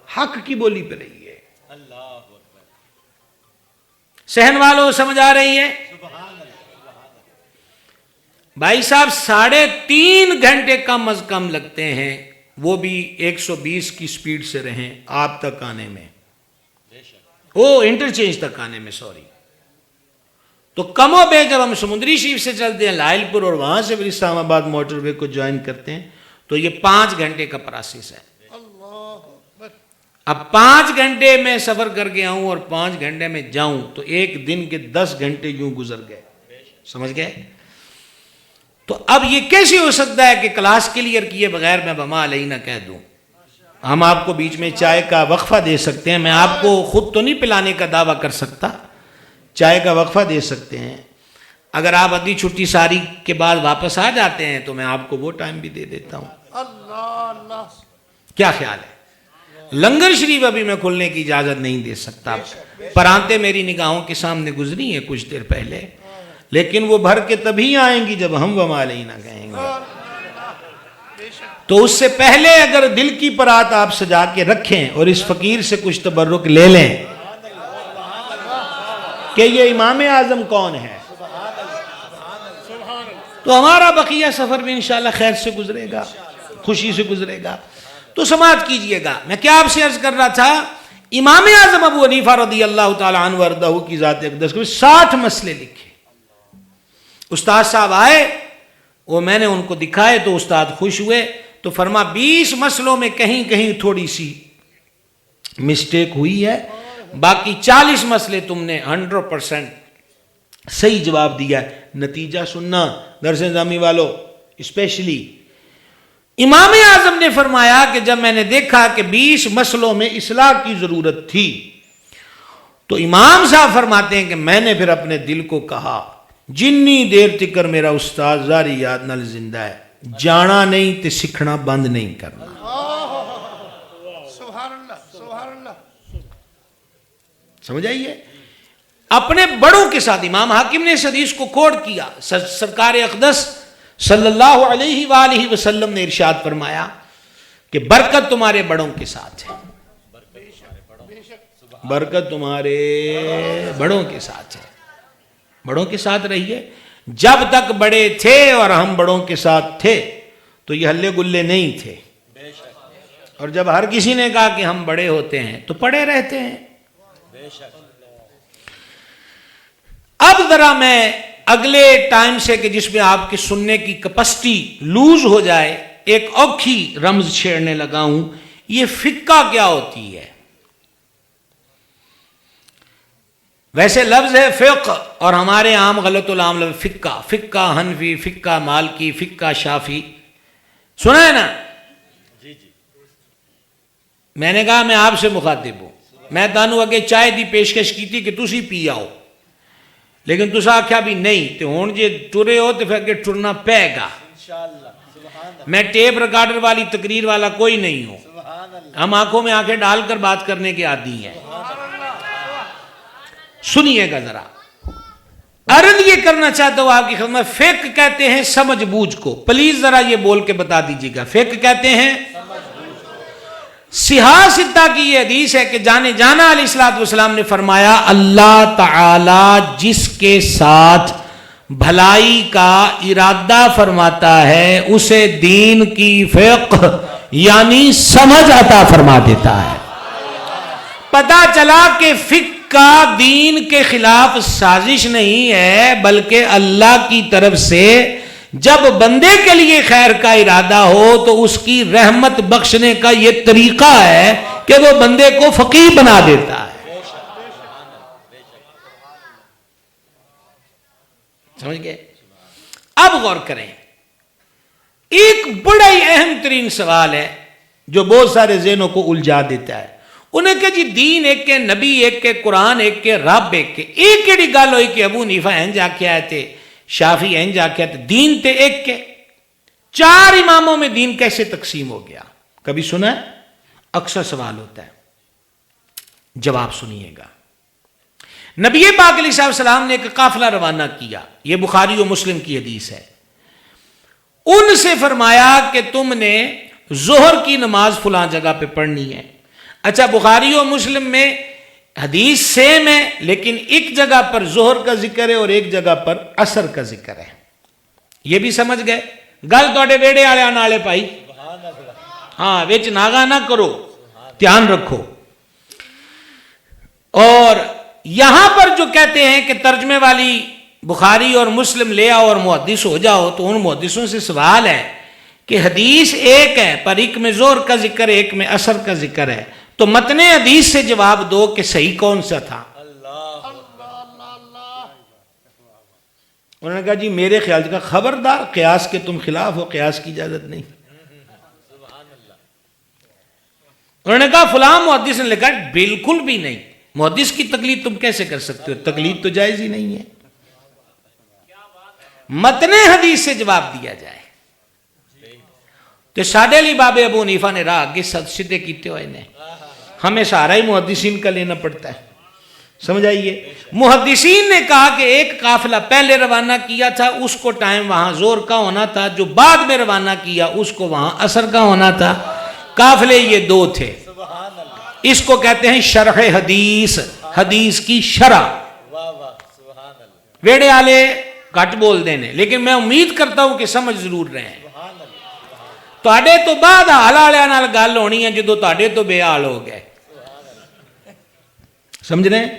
حق کی بولی پہ رہی ہے، سہن والوں سمجھ آ رہی ہے؟ بھائی صاحب 3.5 گھنٹے کم از کم لگتے ہیں، وہ بھی 120 کی سپیڈ سے رہیں آپ تک آنے میں، وہ انٹرچینج تک آنے میں، سوری۔ تو کم و بیش جب ہم سمندری شریف سے چلتے ہیں لائل پور اور وہاں سے پھر اسلام آباد موٹر وے کو جوائن کرتے ہیں تو یہ 5 گھنٹے کا پروسیس ہے۔ اب 5 گھنٹے میں سفر کر کے آؤں اور 5 گھنٹے میں جاؤں تو ایک دن کے 10 گھنٹے یوں گزر گئے، سمجھ گئے؟ تو اب یہ کیسے ہو سکتا ہے کہ کلاس کلیئر کیے بغیر میں بما علینا کہہ دوں؟ ہم آپ کو بیچ میں چائے کا وقفہ دے سکتے ہیں، میں آپ کو خود تو نہیں پلانے کا دعویٰ کر سکتا، چائے کا وقفہ دے سکتے ہیں، اگر آپ ادھی چھٹی ساری کے بعد واپس آ جاتے ہیں تو میں آپ کو وہ ٹائم بھی دے دیتا ہوں۔ کیا خیال ہے؟ لنگر شریف ابھی میں کھلنے کی اجازت نہیں دے سکتا، پرانتے میری نگاہوں کے سامنے گزری ہیں کچھ دیر پہلے، لیکن وہ بھر کے تبھی آئیں گی جب ہم وما علینا کہیں گے۔ تو اس سے پہلے اگر دل کی پرات آپ سجا کے رکھیں اور اس فقیر سے کچھ تبرک لے لیں کہ یہ امام اعظم کون ہے، تو ہمارا بقیہ سفر بھی انشاءاللہ خیر سے گزرے گا، خوشی سے گزرے گا۔ تو سماعت کیجئے گا، میں کیا آپ سے عرض کر رہا تھا، امام اعظم ابو حنیفہ رضی اللہ تعالیٰ عنہ وردہ کی ذات اقدس کو 60 مسئلے لکھے۔ استاد صاحب آئے، وہ میں نے ان کو دکھائے تو استاد خوش ہوئے، تو فرما 20 مسئلوں میں کہیں کہیں تھوڑی سی مسٹیک ہوئی ہے، باقی 40 مسئلے تم نے 100% صحیح جواب دیا ہے۔ نتیجہ سننا درس نظامی والو، اسپیشلی امام اعظم نے فرمایا کہ جب میں نے دیکھا کہ 20 مسئلوں میں اصلاح کی ضرورت تھی تو امام صاحب فرماتے ہیں کہ میں نے پھر اپنے دل کو کہا جنی دیر تکر میرا استاد زاری یاد نال زندہ ہے، جانا نہیں تے سکھنا بند نہیں کرنا۔ سمجھ آئیے؟ اپنے بڑوں کے ساتھ امام حاکم نے اس حدیث کو کوٹ کیا، سرکار اقدس صلی اللہ علیہ وآلہ وسلم نے ارشاد فرمایا کہ برکت تمہارے بڑوں کے ساتھ ہے، برکت تمہارے بڑوں کے ساتھ ہے، بڑوں کے ساتھ رہیے۔ جب تک بڑے تھے اور ہم بڑوں کے ساتھ تھے تو یہ ہلے گلے نہیں تھے، اور جب ہر کسی نے کہا کہ ہم بڑے ہوتے ہیں تو پڑے رہتے ہیں۔ اب ذرا میں اگلے ٹائم سے کہ جس میں آپ کی سننے کی کیپیسٹی لوز ہو جائے ایک اوکھی رمز چھیڑنے لگا ہوں۔ یہ فقہ کیا ہوتی ہے؟ ویسے لفظ ہے فقہ، اور ہمارے عام غلط العام لفظ فقہ، فقہ حنفی، فقہ مالکی، فقہ شافی، سنا ہے نا؟ میں نے کہا میں آپ سے مخاطب ہوں، میں تانوں اگے چائے دی پیشکش کی تھی کہ تسی پی آؤ، لیکن تسا آکھیا بھی نہیں، تو ہون جے ٹرے ہو تو پھر اگے ٹرنا پے گا۔ میں ٹیپ ریکارڈر والی تقریر والا کوئی نہیں ہوں، ہم آنکھوں میں آنکھیں ڈال کر بات کرنے کے عادی ہیں۔ سنیے گا ذرا، عرض یہ کرنا چاہتا ہوں آپ کی خدمت، فقہ کہتے ہیں سمجھ بوجھ کو، پلیز ذرا یہ بول کے بتا دیجیے گا، فقہ کہتے ہیں صحاح ستہ کی یہ حدیث ہے کہ جانے جانا علیہ السلام نے فرمایا اللہ تعالی جس کے ساتھ بھلائی کا ارادہ فرماتا ہے اسے دین کی فقہ یعنی سمجھ عطا فرما دیتا ہے۔ پتہ چلا کہ فقہ کا دین کے خلاف سازش نہیں ہے، بلکہ اللہ کی طرف سے جب بندے کے لیے خیر کا ارادہ ہو تو اس کی رحمت بخشنے کا یہ طریقہ ہے کہ وہ بندے کو فقیہ بنا دیتا ہے۔ سمجھ گئے؟ اب غور کریں، ایک بڑا ہی اہم ترین سوال ہے جو بہت سارے ذہنوں کو الجھا دیتا ہے۔ انہیں کہ جی دین ایک کے، نبی ایک کے، قرآن ایک کے، رب ایک کے، ایک کیڑی گل ہوئی کہ ابو حنیفہ ہیں جا کے آئے تھے، شافعی ہیں جا کے آئے تھے، دین تے ایک کے، چار اماموں میں دین کیسے تقسیم ہو گیا؟ کبھی سنا ہے؟ اکثر سوال ہوتا ہے، جواب سنیے گا۔ نبی پاک علیہ السلام نے ایک قافلہ روانہ کیا، یہ بخاری و مسلم کی حدیث ہے، ان سے فرمایا کہ تم نے ظہر کی نماز فلاں جگہ پہ پڑھنی ہے۔ اچھا، بخاری و مسلم میں حدیث سیم ہے، لیکن ایک جگہ پر ظہر کا ذکر ہے اور ایک جگہ پر عصر کا ذکر ہے، یہ بھی سمجھ گئے؟ گل توڑے ویڑے آلے آنالے پائی، ہاں ویچ ناغا نہ کرو، دھیان رکھو۔ اور یہاں پر جو کہتے ہیں کہ ترجمے والی بخاری اور مسلم لے آؤ اور محدث ہو جاؤ، تو ان محدثوں سے سوال ہے کہ حدیث ایک ہے پر ایک میں ظہر کا ذکر ہے، ایک میں عصر کا ذکر ہے، تو متن حدیث سے جواب دو کہ صحیح کون سا تھا؟ انہوں نے کہا جی میرے خیال سے، خبردار قیاس کے تم خلاف ہو، قیاس کی اجازت نہیں۔ انہوں نے کہا فلاں محدث نے لکھا، بالکل بھی نہیں، محدث کی تقلید تم کیسے کر سکتے ہو؟ تقلید تو جائز ہی نہیں ہے۔ متن حدیث سے جواب دیا جائے تو ساڈے لی بابے ابو حنیفہ نے راہ آگے سیدھے کیتے ہوئے نے، ہمیں سارا ہی محدثین کا لینا پڑتا ہے۔ سمجھ آئیے؟ محدثین نے کہا کہ ایک قافلہ پہلے روانہ کیا تھا، اس کو ٹائم وہاں ظہر کا ہونا تھا، جو بعد میں روانہ کیا اس کو وہاں عصر کا ہونا تھا، قافلے یہ دو تھے۔ اس کو کہتے ہیں شرح حدیث، حدیث کی شرح۔ ویڑے آلے گھٹ بول دینے، لیکن میں امید کرتا ہوں کہ سمجھ ضرور رہے ہیں۔ تواڈے تو بعد حال والے نال گل ہونی ہے جدو تواڈے تو بے حال ہو گئے، سمجھ رہے ہیں؟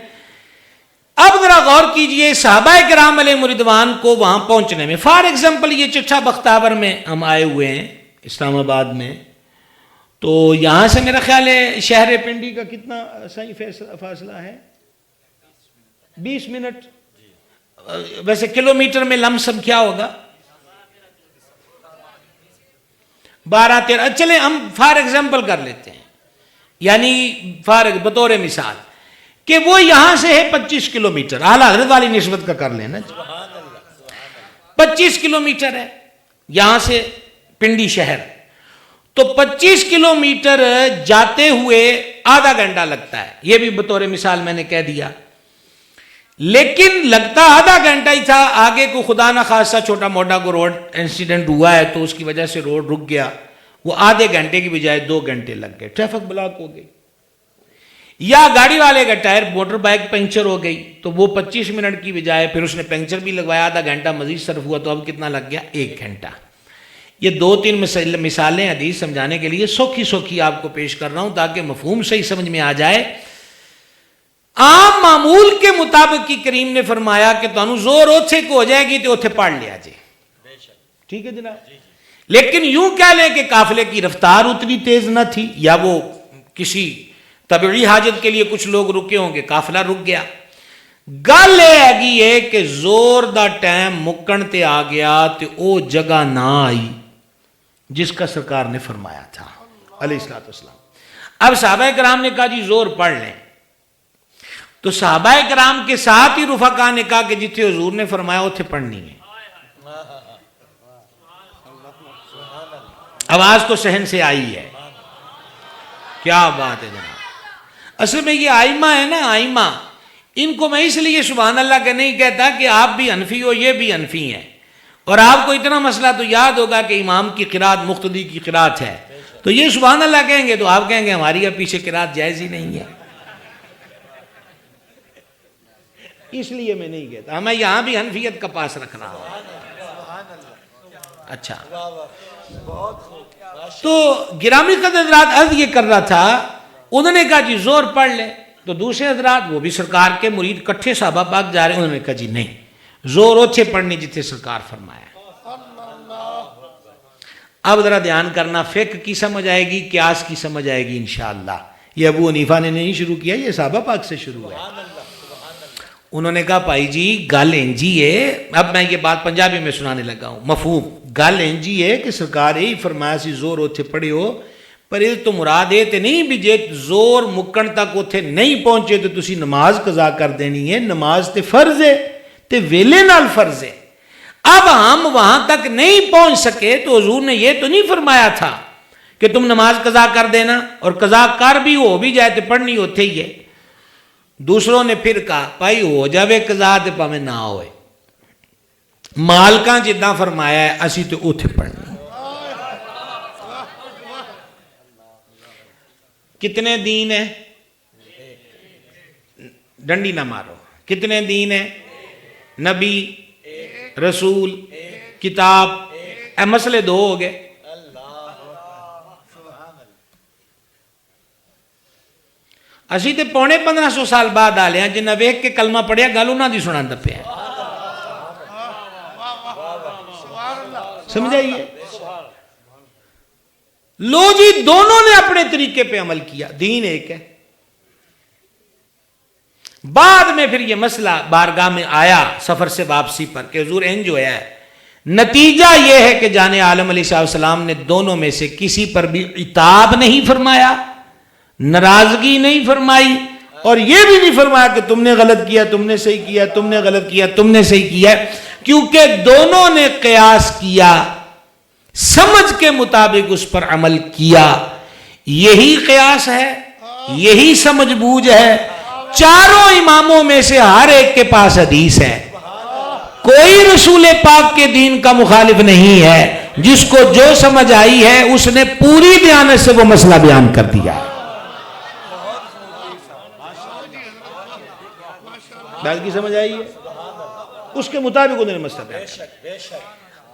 اب ذرا غور کیجئے صحابہ کرام علیہ رضوان کو وہاں پہنچنے میں، فار ایگزامپل یہ چٹھا بختاور میں ہم آئے ہوئے ہیں اسلام آباد میں، تو یہاں سے میرا خیال ہے شہر پنڈی کا کتنا صحیح فاصلہ ہے؟ 20 منٹ، ویسے کلومیٹر میں لم سم کیا ہوگا؟ 12-13، چلیں ہم فار ایگزامپل کر لیتے ہیں، یعنی بطور مثال کہ وہ یہاں سے ہے 25 کلومیٹر، اعلیٰ حضرت والی نسبت کا کر لینا، 25 کلومیٹر ہے یہاں سے پنڈی شہر، تو 25 کلومیٹر جاتے ہوئے آدھا گھنٹہ لگتا ہے، یہ بھی بطور مثال میں نے کہہ دیا، لیکن لگتا آدھا گھنٹہ ہی تھا، آگے کو خدا نہ خاصہ چھوٹا موٹا کو روڈ انسیڈنٹ ہوا ہے تو اس کی وجہ سے روڈ رک گیا، وہ آدھے گھنٹے کی بجائے 2 گھنٹے لگ گئے، ٹریفک بلاک ہو گئی. یا گاڑی والے کا ٹائر موٹر بائک پنکچر ہو گئی تو وہ 25 منٹ کی بجائے پھر اس نے پنکچر بھی لگوایا، آدھا گھنٹہ مزید صرف ہوا تو اب کتنا لگ گیا؟ 1 گھنٹہ. یہ 2-3 مثالیں حدیث سمجھانے کے لیے سوکھی آپ کو پیش کر رہا ہوں تاکہ مفہوم صحیح سمجھ میں آ جائے. عام معمول کے مطابق کی کریم نے فرمایا کہ تانوں زور اوتھے کو ہو جائے گی تو اوتھے پڑھ لیا جائے. ٹھیک ہے جناب. لیکن یوں کہہ لیں کہ قافلے کی رفتار اتنی تیز نہ تھی، یا وہ کسی طبعی حاجت کے لیے کچھ لوگ رکے ہوں گے، قافلہ رک گیا. گل یہ ہے کہ زور دا ٹائم مکن تے آ گیا تے او جگہ نہ آئی جس کا سرکار نے فرمایا تھا علیہ الصلوۃ والسلام. اب صحابہ کرام نے کہا جی زور پڑھ لیں، تو صحابہ کرام کے ساتھ ہی رفقا نے کہا کہ جتنے حضور نے فرمایا اتنے پڑھنی ہے. آواز تو صحن سے آئی ہے. کیا بات ہے جناب. اصل میں یہ آئمہ ہے نا، آئمہ، ان کو میں اس لیے سبحان اللہ کہ نہیں کہتا کہ آپ بھی حنفی ہو، یہ بھی حنفی ہیں، اور آپ کو اتنا مسئلہ تو یاد ہوگا کہ امام کی قرات مقتدی کی قرات ہے، تو یہ سبحان اللہ کہیں گے تو آپ کہیں گے ہماری اب پیچھے قرات جائز ہی نہیں ہے. اس لیے میں نہیں کہتا، میں یہاں بھی حنفیت کا پاس رکھ رہا ہوں. اچھا، تو گرامی قدر حضرات عرض یہ کر رہا تھا، انہوں نے کہا جی زور پڑھ لے، تو دوسرے حضرات وہ بھی سرکار کے مرید کٹھے صحابہ پاک جا رہے ہیں، انہوں نے کہا جی نہیں، زور اوچھے پڑھنی جتنے سرکار فرمایا. اب ذرا دھیان کرنا، فقہ کی سمجھ آئے گی، قیاس کی سمجھ آئے گی انشاءاللہ. یہ ابو حنیفہ نے نہیں شروع کیا، یہ صحابہ پاک سے شروع ہے. انہوں نے کہا بھائی جی گل انجی ہے، اب میں یہ بات پنجابی میں سنانے لگا ہوں، مفہوم گل انجی ہے کہ سرکار ہی فرمایا سی زور اوتھے پڑھے ہو، پر یہ تو مراد ہے تے نہیں بھی جے زور مکن تک اوتھے نہیں پہنچے تو تسی نماز قضا کر دینی ہے. نماز تے فرض ہے تے ویلے نال فرض ہے. اب ہم وہاں تک نہیں پہنچ سکے تو حضور نے یہ تو نہیں فرمایا تھا کہ تم نماز قضا کر دینا، اور قضا کر بھی ہو بھی جائے تو پڑھنی ہوتے ہی ہے. دوسروں نے پھر کہا بھائی ہو جاوے قضا تے پاویں نہ ہوئے، مالکاں جداں فرمایا ہے اسی تو اوتھے پڑھنی. کتنے دین ہیں؟ ڈنڈی نہ مارو. کتنے دین ہیں؟ نبی، رسول، کتاب. اے مسئلے 2 ہو گئے. اسی تے 1500 سال بعد آلے ہیں جنہیں ویک کے کلمہ پڑھیا گل انہاں دی سنان دپے ہیں. سمجھائیے. لو جی دونوں نے اپنے طریقے پہ عمل کیا، دین ایک ہے. بعد میں پھر یہ مسئلہ بارگاہ میں آیا سفر سے واپسی پر کہ حضور انج ہویا ہے. نتیجہ یہ ہے کہ جان عالم علیہ السلام نے دونوں میں سے کسی پر بھی عتاب نہیں فرمایا، ناراضگی نہیں فرمائی، اور یہ بھی نہیں فرمایا کہ تم نے غلط کیا، تم نے صحیح کیا، تم نے غلط کیا، تم نے صحیح کیا، کیونکہ دونوں نے قیاس کیا، سمجھ کے مطابق اس پر عمل کیا. یہی قیاس ہے، یہی سمجھ بوجھ ہے. چاروں اماموں میں سے ہر ایک کے پاس حدیث ہے. کوئی رسول پاک کے دین کا مخالف نہیں ہے. جس کو جو سمجھ آئی ہے اس نے پوری دیانت سے وہ مسئلہ بیان کر دیا. بات کی سمجھ آئی ہے؟ اس کے مطابق انہوں نے مسئلہ بیان کیا.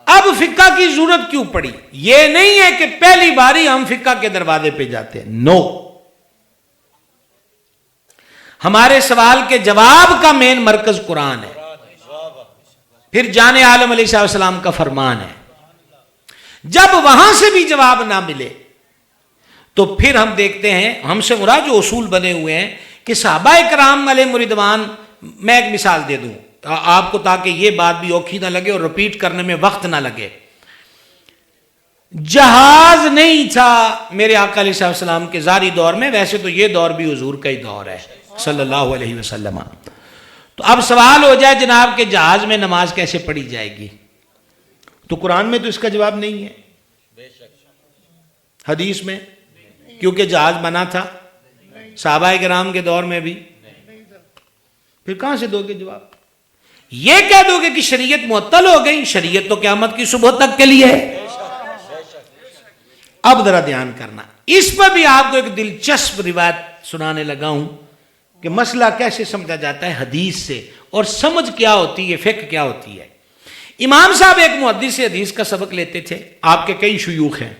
اب فقہ کی ضرورت کیوں پڑی؟ یہ نہیں ہے کہ پہلی باری ہم فقہ کے دروازے پہ جاتے ہیں. نو، ہمارے سوال کے جواب کا مین مرکز قرآن ہے، پھر جان عالم علیہ السلام کا فرمان ہے. جب وہاں سے بھی جواب نہ ملے تو پھر ہم دیکھتے ہیں، ہم سے مراد جو اصول بنے ہوئے ہیں کہ صحابہ کرام علیہ رضوان. میں ایک مثال دے دوں آپ کو تاکہ یہ بات بھی اوکھی نہ لگے اور رپیٹ کرنے میں وقت نہ لگے. جہاز نہیں تھا میرے آقا علیہ السلام کے ظاہری دور میں، ویسے تو یہ دور بھی حضور کا ہی دور ہے صلی اللہ علیہ وسلم. تو اب سوال ہو جائے جناب کہ جہاز میں نماز کیسے پڑھی جائے گی؟ تو قرآن میں تو اس کا جواب نہیں ہے، حدیث میں، کیونکہ جہاز بنا تھا صحابہ کرام کے دور میں بھی. پھر کہاں سے دو گے جواب؟ یہ کہہ دو گے کہ شریعت معطل ہو گئی. شریعت تو قیامت کی صبح تک کے لیے ہے. اب ذرا دھیان کرنا، اس پر بھی آپ کو ایک دلچسپ روایت سنانے لگا ہوں کہ مسئلہ کیسے سمجھا جاتا ہے حدیث سے، اور سمجھ کیا ہوتی ہے، فقہ کیا ہوتی ہے۔ امام صاحب ایک محدث حدیث کا سبق لیتے تھے، آپ کے کئی شیوخ ہیں،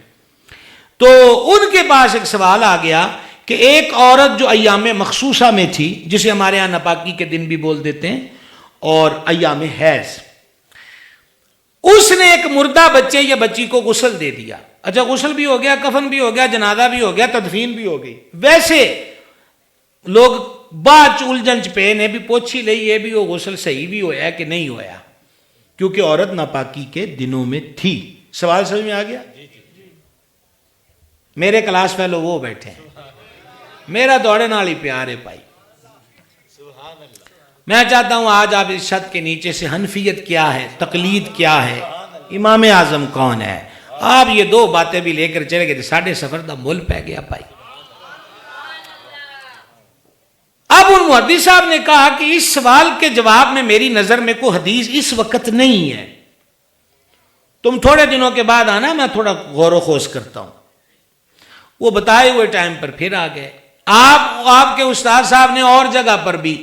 تو ان کے پاس ایک سوال آ گیا کہ ایک عورت جو ایام مخصوصہ میں تھی، جسے ہمارے ہاں ناپاکی کے دن بھی بول دیتے ہیں، اور ایام حیض، اس نے ایک مردہ بچے یا بچی کو غسل دے دیا۔ اچھا، غسل بھی ہو گیا، کفن بھی ہو گیا، جنازہ بھی ہو گیا، تدفین بھی ہو گئی۔ ویسے لوگ بعد الجھن پہ نے بھی پوچھی لئی یہ بھی وہ غسل صحیح بھی ہویا کہ نہیں ہویا، کیونکہ عورت ناپاکی کے دنوں میں تھی۔ سوال سمجھ میں آ گیا؟ میرے کلاس فیلو وہ بیٹھے ہیں، میرا دوڑے نال ہی پیار ہے بھائی۔ میں چاہتا ہوں آج آپ اس چھت کے نیچے سے حنفیت کیا ہے، تقلید کیا ہے، امام اعظم کون ہے، آپ یہ دو باتیں بھی لے کر چلے گئے، ساڑھے سفر دا مول پہ گیا بھائی۔ اب ان محدث صاحب نے کہا کہ اس سوال کے جواب میں میری نظر میں کوئی حدیث اس وقت نہیں ہے، تم تھوڑے دنوں کے بعد آنا، میں تھوڑا غور و خوض کرتا ہوں۔ وہ بتائے ہوئے ٹائم پر پھر آ گئے۔ آپ کے استاد صاحب نے اور جگہ پر بھی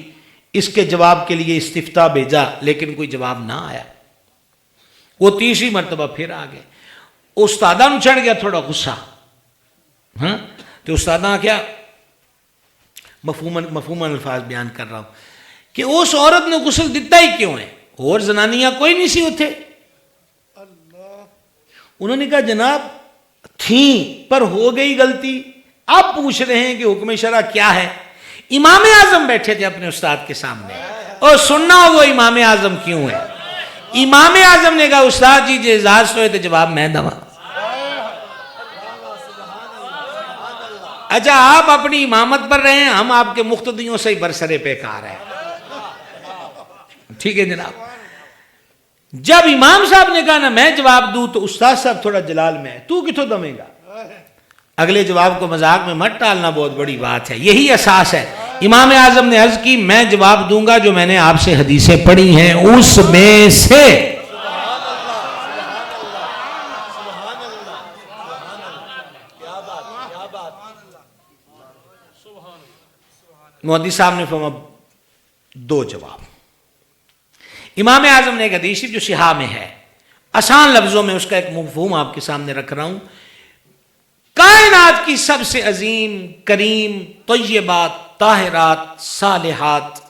اس کے جواب کے لیے استفتاء بھیجا، لیکن کوئی جواب نہ آیا۔ وہ تیسری مرتبہ پھر آ گئے۔ استادہ نو چڑھ گیا تھوڑا غصہ، ہاں، تو استادہ کیا مفہوم الفاظ بیان کر رہا ہوں کہ اس عورت نے غسل دیتا ہی کیوں ہے، اور زنانیاں کوئی نہیں سی ہوتے؟ انہوں نے کہا جناب تھیں پر ہو گئی غلطی، اب پوچھ رہے ہیں کہ حکم شرع کیا ہے۔ امام اعظم بیٹھے تھے اپنے استاد کے سامنے، اور سننا ہو وہ امام اعظم کیوں ہے۔ امام اعظم نے کہا استاد جی جے اجازت ہوئے تو جواب میں دوا۔ اچھا، آپ اپنی امامت پر رہے ہیں، ہم آپ کے مقتدیوں سے ہی برسرے پیکار ہیں، ٹھیک ہے جناب۔ جب امام صاحب نے کہا نا میں جواب دوں، تو استاد صاحب تھوڑا جلال میں ہے، تو کتوں دمے گا، اگلے جواب کو مذاق میں مت ٹالنا، بہت بڑی بات ہے، یہی اساس ہے۔ امام اعظم نے عرض کی میں جواب دوں گا جو میں نے آپ سے حدیثیں پڑھی ہیں اس میں سے۔ محدث صاحب نے فرمایا دو جواب۔ امام اعظم نے ایک حدیث جو صحاح میں ہے، آسان لفظوں میں اس کا ایک مفہوم آپ کے سامنے رکھ رہا ہوں۔ کائنات کی سب سے عظیم، کریم، طیبات، طاہرات، صالحات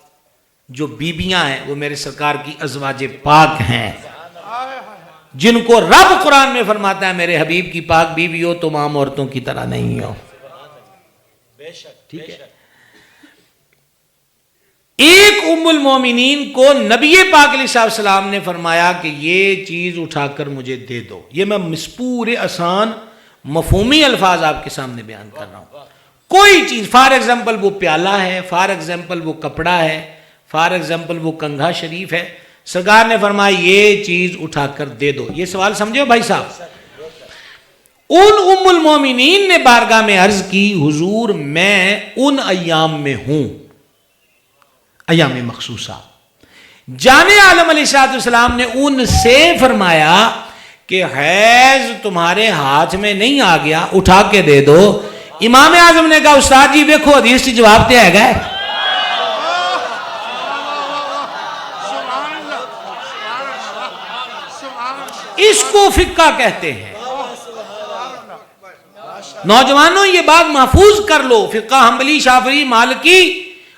جو بیبیاں ہیں وہ میرے سرکار کی ازواج پاک ہیں، جن کو رب قرآن میں فرماتا ہے میرے حبیب کی پاک بیوی ہو تم عام عورتوں کی طرح نہیں ہو۔ ٹھیک ہے، ایک ام المومنین کو نبی پاک علیہ السلام نے فرمایا کہ یہ چیز اٹھا کر مجھے دے دو۔ یہ میں پورے آسان مفہومی الفاظ آپ کے سامنے بیان کر رہا ہوں۔ کوئی چیز، فار ایگزامپل وہ پیالہ ہے، فار ایگزامپل وہ کپڑا ہے، فار ایگزامپل وہ کنگھا شریف ہے، سرکار نے فرمایا یہ چیز اٹھا کر دے دو۔ یہ سوال سمجھو بھائی صاحب۔ ان ام المومنین نے بارگاہ میں عرض کی حضور میں ان ایام میں ہوں، ایام مخصوصہ۔ جامع عالم علیہ السلام نے ان سے فرمایا کہ حیض تمہارے ہاتھ میں نہیں آ گیا، اٹھا کے دے دو۔ امام اعظم نے کہا استاد جی دیکھو حدیث کی جواب تے ہے گئے۔ اس کو فقہ کہتے ہیں۔ نوجوانوں یہ بات محفوظ کر لو، فقہ حنبلی، شافعی، مالکی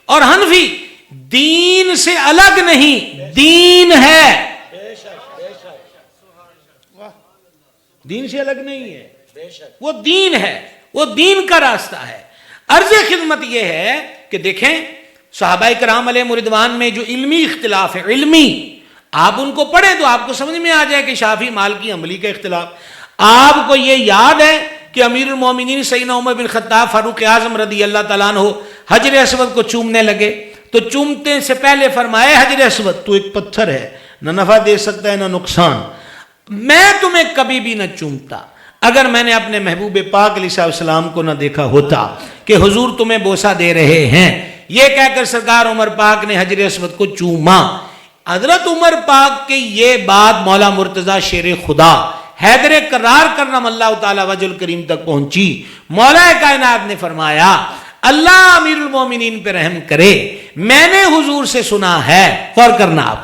اور حنفی دین سے الگ نہیں، دین ہے، دین سے الگ نہیں ہے، وہ دین ہے، وہ دین کا راستہ ہے۔ عرض خدمت یہ ہے کہ دیکھیں صحابہ کرام علیہ رضوان میں جو علمی اختلاف ہے، علمی، آپ ان کو پڑھیں تو آپ کو سمجھ میں آ جائے کہ شافعی، مالکی، حنبلی کا اختلاف۔ آپ کو یہ یاد ہے کہ امیر المومنین سیدنا عمر بن خطاب فاروق اعظم رضی اللہ تعالیٰ عنہ حجر اسود کو چومنے لگے تو چومتے سے پہلے فرمائے حجر اسود تو ایک پتھر ہے، نہ نفع دے سکتا ہے نہ نقصان، میں تمہیں کبھی بھی نہ چومتا اگر میں نے اپنے محبوب پاک علیہ السلام کو نہ دیکھا ہوتا کہ حضور تمہیں بوسہ دے رہے ہیں۔ یہ کہہ کر سرکار عمر پاک نے حجر اسود کو چوما۔ حضرت عمر پاک کی یہ بات مولا مرتضی شیر خدا حیدر کرار کرم اللہ تعالی وجہ الکریم تک پہنچی. مولا کائنات نے فرمایا اللہ امیر المومنین پہ رحم کرے, میں نے حضور سے سنا ہے, غور کرنا آپ,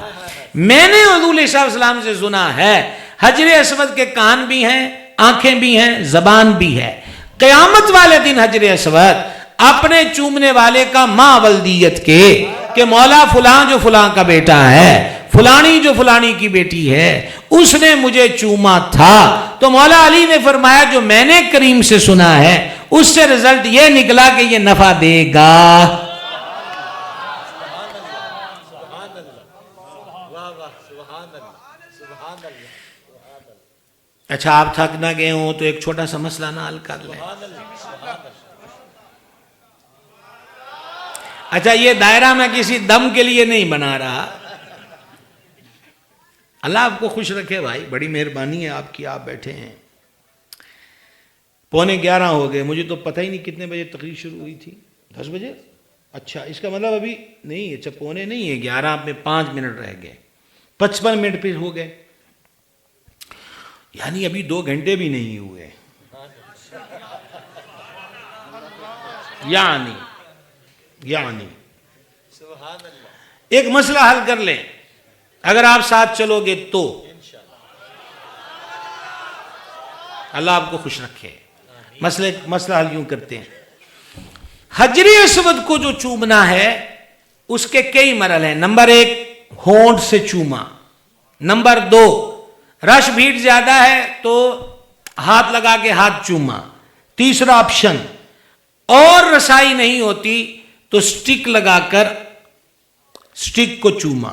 میں نے حضور علیہ السلام سے سنا ہے حجر اسود کے کان بھی ہیں, آنکھیں بھی ہیں, زبان بھی ہے. قیامت والے دن حجر اسود اپنے چومنے والے کا ماں ولدیت کے کہ مولا فلاں جو فلاں کا بیٹا ہے, فلانی جو فلانی کی بیٹی ہے, اس نے مجھے چوما تھا. تو مولا علی نے فرمایا جو میں نے کریم سے سنا ہے اس سے رزلٹ یہ نکلا کہ یہ نفع دے گا. اچھا آپ تھک نہ گئے ہوں تو ایک چھوٹا سا مسئلہ نہ حل کر لیں. اچھا یہ دائرہ میں کسی دم کے لیے نہیں بنا رہا, اللہ آپ کو خوش رکھے بھائی, بڑی مہربانی ہے آپ کی, آپ بیٹھے ہیں. 11:45 ہو گئے, مجھے تو پتہ ہی نہیں کتنے بجے تقریر شروع ہوئی تھی, 10 بجے. اچھا اس کا مطلب ابھی نہیں, اچھا 11:45 نہیں ہے, 11 میں 5 منٹ رہ گئے, 55 منٹ پھر ہو گئے, یعنی ابھی 2 گھنٹے بھی نہیں ہوئے. یعنی ایک مسئلہ حل کر لیں اگر آپ ساتھ چلو گے تو, اللہ آپ کو خوش رکھے. مسئلہ حل یوں کرتے ہیں, حجر اسود کو جو چومنا ہے اس کے کئی مرحلے ہیں. نمبر 1 ہونٹ سے چوما, نمبر 2 رش بھیڑ زیادہ ہے تو ہاتھ لگا کے ہاتھ چوما, تیسرا آپشن اور رسائی نہیں ہوتی تو سٹک لگا کر سٹک کو چوما,